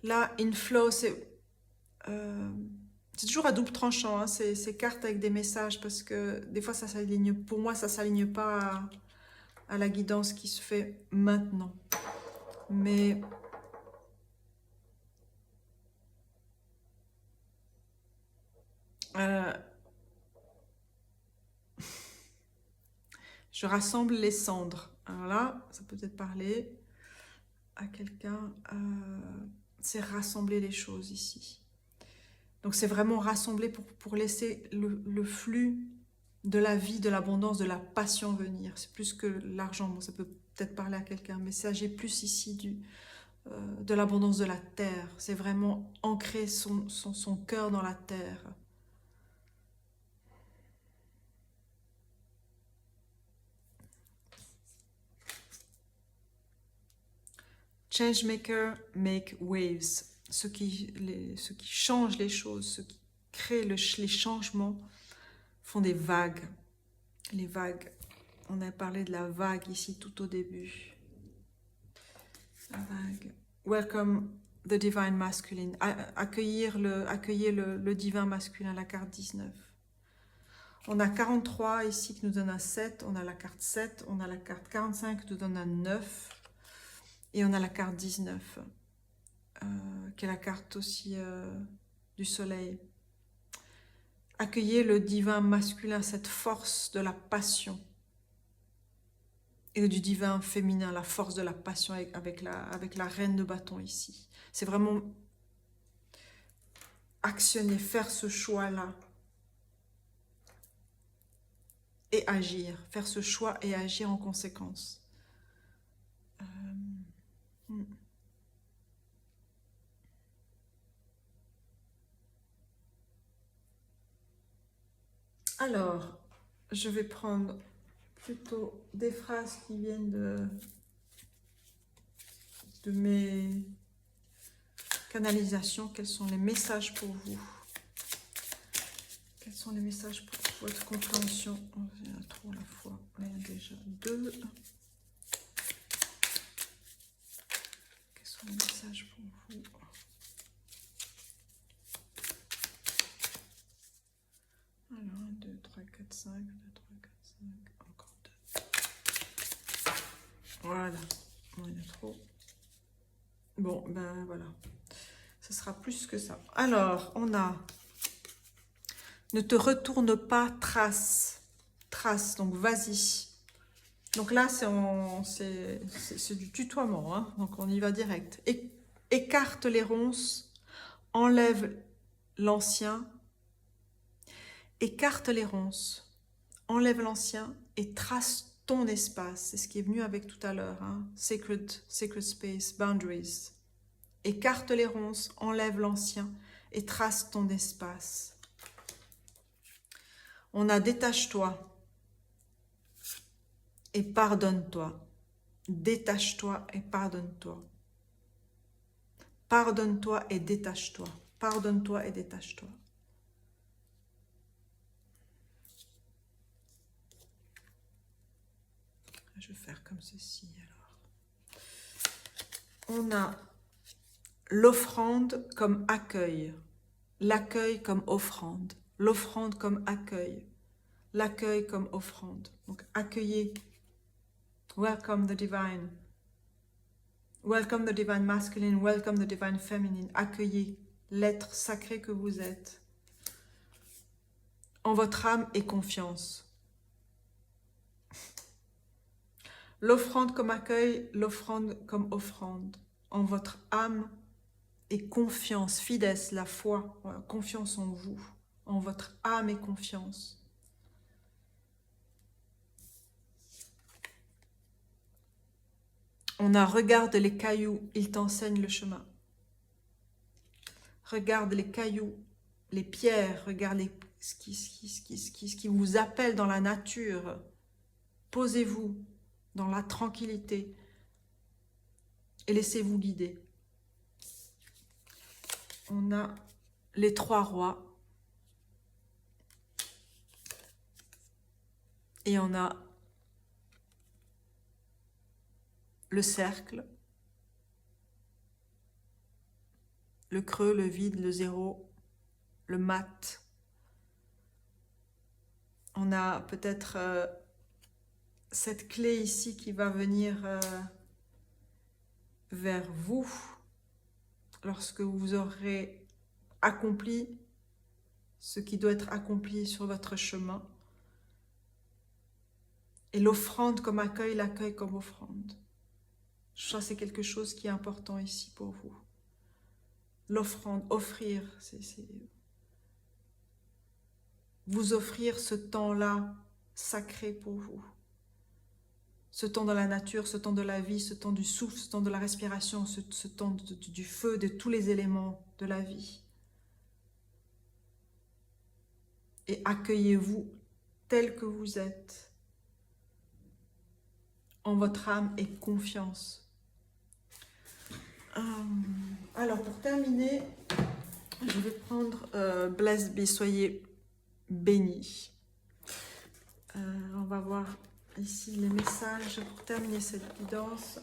Là, inflow, c'est toujours à double tranchant, hein, ces cartes avec des messages, parce que des fois, ça s'aligne. Pour moi, ça ne s'aligne pas à la guidance qui se fait maintenant. Mais je rassemble les cendres. Alors là, ça peut peut-être parler à quelqu'un. C'est rassembler les choses ici. Donc c'est vraiment rassembler pour laisser le flux de la vie, de l'abondance, de la passion venir. C'est plus que l'argent. Bon, ça peut peut-être parler à quelqu'un, mais il s'agit plus ici de l'abondance de la terre. C'est vraiment ancrer son cœur dans la terre. Changemaker make waves. Ceux qui changent les choses, ceux qui créent les changements, font des vagues. Les vagues. On a parlé de la vague ici tout au début. La vague. Welcome the divine masculine. Accueillez le divin masculin, la carte 19. On a 43 ici qui nous donne un 7. On a la carte 7. On a la carte 45 qui nous donne un 9. Et on a la carte 19, qui est la carte aussi du soleil. Accueillez le divin masculin, cette force de la passion. Et du divin féminin, la force de la passion avec la reine de bâton ici. C'est vraiment actionner, faire ce choix-là. Et agir. Faire ce choix et agir en conséquence. Alors, je vais prendre plutôt des phrases qui viennent de mes canalisations. Quels sont les messages pour vous? Quels sont les messages pour votre compréhension? Oh, il y en a trop à la fois. Il y en a déjà 2. Quels sont les messages pour vous? Alors, 1, 2, 3, 4, 5, 2, 3, 4, 5, encore 2. Voilà. Bon, il y en a trop. Bon, ben voilà. Ce sera plus que ça. Alors, on a... Ne te retourne pas, trace. Trace, donc vas-y. Donc là, c'est du tutoiement, hein, donc on y va direct. Écarte les ronces, enlève l'ancien. Écarte les ronces, enlève l'ancien et trace ton espace. C'est ce qui est venu avec tout à l'heure, hein. Sacred space, boundaries. Écarte les ronces, enlève l'ancien et trace ton espace. On a détache-toi et pardonne-toi. Détache-toi et pardonne-toi. Pardonne-toi et détache-toi. Pardonne-toi et détache-toi. Je vais faire comme ceci alors. On a l'offrande comme accueil. L'accueil comme offrande. L'offrande comme accueil. L'accueil comme offrande. Donc accueillez Welcome the divine. Welcome the divine masculine, welcome the divine feminine. Accueillez l'être sacré que vous êtes. En votre âme et confiance. L'offrande comme accueil, l'offrande comme offrande. En votre âme et confiance, fides, la foi, voilà, confiance en vous. En votre âme et confiance. On a regarde les cailloux, ils t'enseignent le chemin. Regarde les cailloux, les pierres, regarde ce qui vous appelle dans la nature. Posez-vous dans la tranquillité et laissez-vous guider. On a les 3 rois et on a le cercle, le creux, le vide, le zéro, le mat. On a peut-être cette clé ici qui va venir vers vous lorsque vous aurez accompli ce qui doit être accompli sur votre chemin. Et l'offrande comme accueil, l'accueil comme offrande. Ça, c'est quelque chose qui est important ici pour vous. L'offrande, offrir, c'est vous offrir ce temps-là sacré pour vous. Ce temps de la nature, ce temps de la vie, ce temps du souffle, ce temps de la respiration, ce temps du feu, de tous les éléments de la vie. Et accueillez-vous tel que vous êtes, en votre âme et confiance. Alors, pour terminer, je vais prendre Blessed Be, soyez bénis. On va voir ici les messages pour terminer cette guidance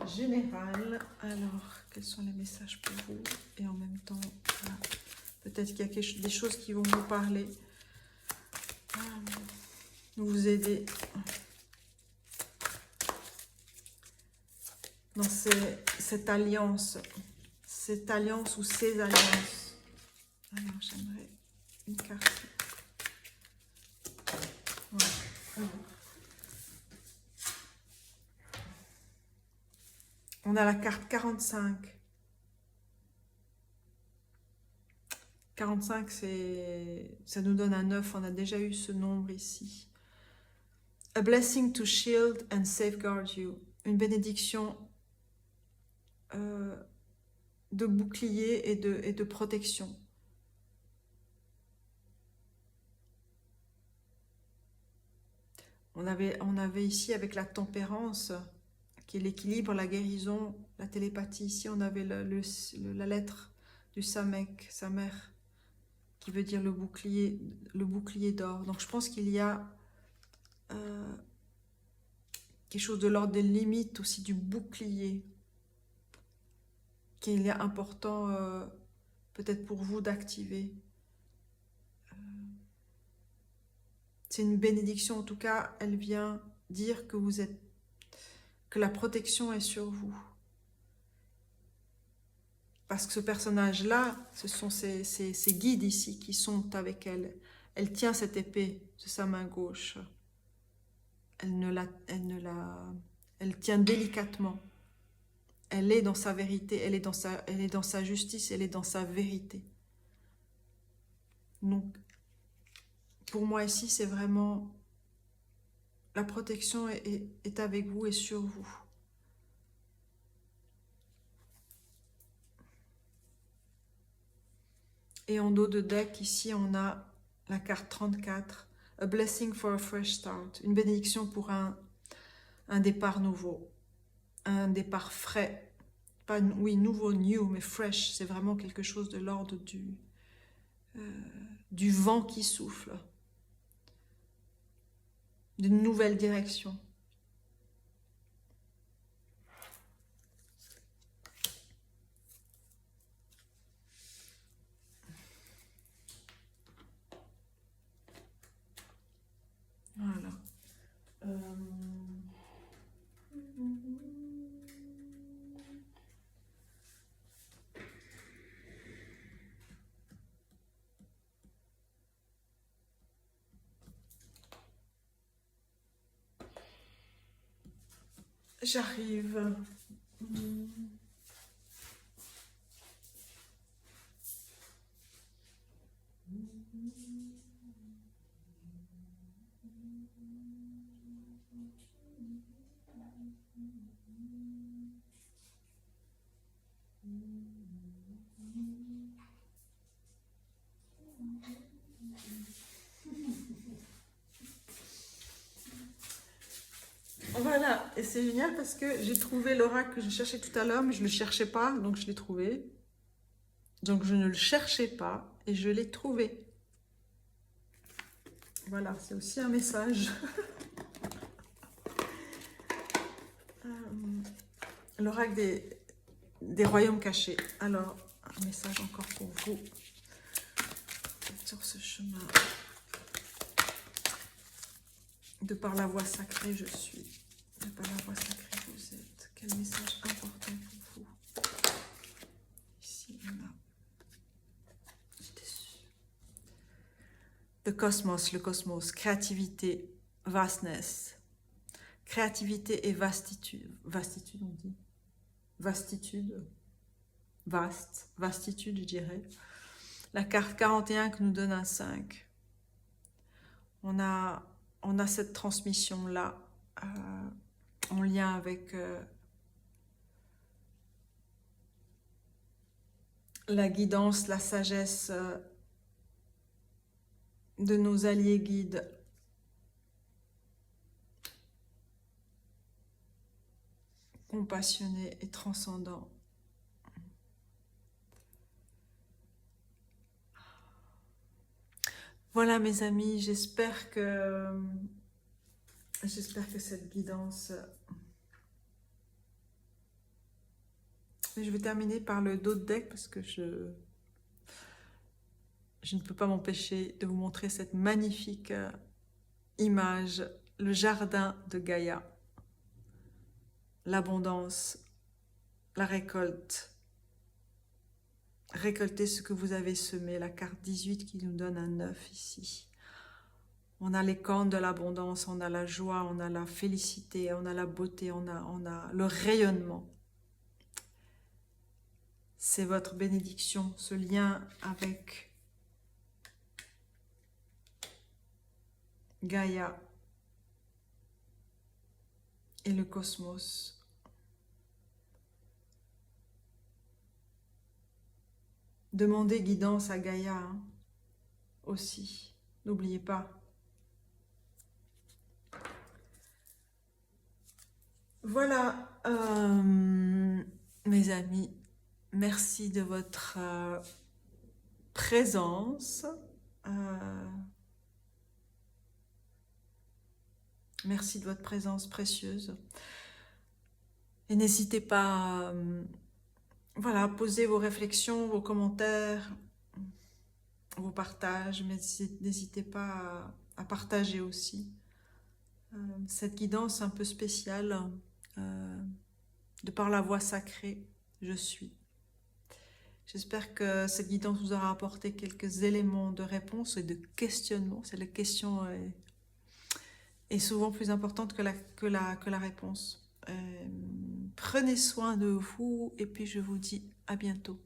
générale. Alors, quels sont les messages pour vous? Et en même temps, voilà, peut-être qu'il y a des choses qui vont vous parler, vous aider dans cette alliance ou ces alliances. Alors, j'aimerais une carte. Voilà. On a la carte 45. 45, ça nous donne un 9. On a déjà eu ce nombre ici. A blessing to shield and safeguard you. Une bénédiction de bouclier et de protection. On avait ici avec la tempérance, qui est l'équilibre, la guérison, la télépathie. Ici, on avait la lettre du Samek, sa mère, qui veut dire le bouclier d'or. Donc, je pense qu'il y a quelque chose de l'ordre des limites aussi du bouclier, qu'il est important peut-être pour vous d'activer. C'est une bénédiction, en tout cas, elle vient dire que que la protection est sur vous. Parce que ce personnage-là, ce sont ces guides ici qui sont avec elle. Elle tient cette épée de sa main gauche. Elle tient délicatement. Elle est dans sa vérité, elle est dans sa justice, elle est dans sa vérité. Donc, pour moi ici, c'est vraiment la protection est avec vous et sur vous. Et en dos de deck, ici, on a la carte 34, A blessing for a fresh start, une bénédiction pour un départ nouveau, un départ frais. Pas, oui, nouveau, new, mais fresh, c'est vraiment quelque chose de l'ordre du vent qui souffle, d'une nouvelle direction. Voilà. J'arrive. Voilà, et c'est génial parce que j'ai trouvé l'oracle que je cherchais tout à l'heure, mais je ne le cherchais pas, donc je l'ai trouvé. Donc je ne le cherchais pas et je l'ai trouvé. Voilà, c'est aussi un message. L'oracle des royaumes cachés. Alors, un message encore pour vous sur ce chemin. De par la voie sacrée, je suis. De par la voie sacrée, vous êtes. Quel message important pour vous. Ici, on a... Le cosmos, créativité, vastness. Créativité et vastitude. Vastitude, on dit. Vastitude. Vaste. Vastitude, je dirais. La carte 41 que nous donne un 5. On a cette transmission-là en lien avec la guidance, la sagesse de nos alliés guides. Compassionnés et transcendants. Voilà mes amis, j'espère que cette guidance... Je vais terminer par le dos de deck parce que je ne peux pas m'empêcher de vous montrer cette magnifique image, le jardin de Gaïa, l'abondance, la récolte. Récoltez ce que vous avez semé, la carte 18 qui nous donne un 9 ici. On a les cornes de l'abondance, on a la joie, on a la félicité, on a la beauté, on a le rayonnement. C'est votre bénédiction, ce lien avec Gaïa et le cosmos. Demandez guidance à Gaïa aussi, n'oubliez pas. Voilà, mes amis, merci de votre présence. Merci de votre présence précieuse. Et n'hésitez pas à poser vos réflexions, vos commentaires, vos partages, mais n'hésitez pas à partager aussi cette guidance un peu spéciale de par la voie sacrée, je suis. J'espère que cette guidance vous aura apporté quelques éléments de réponse et de questionnement. C'est la question est souvent plus importante que la réponse. Prenez soin de vous et puis je vous dis à bientôt.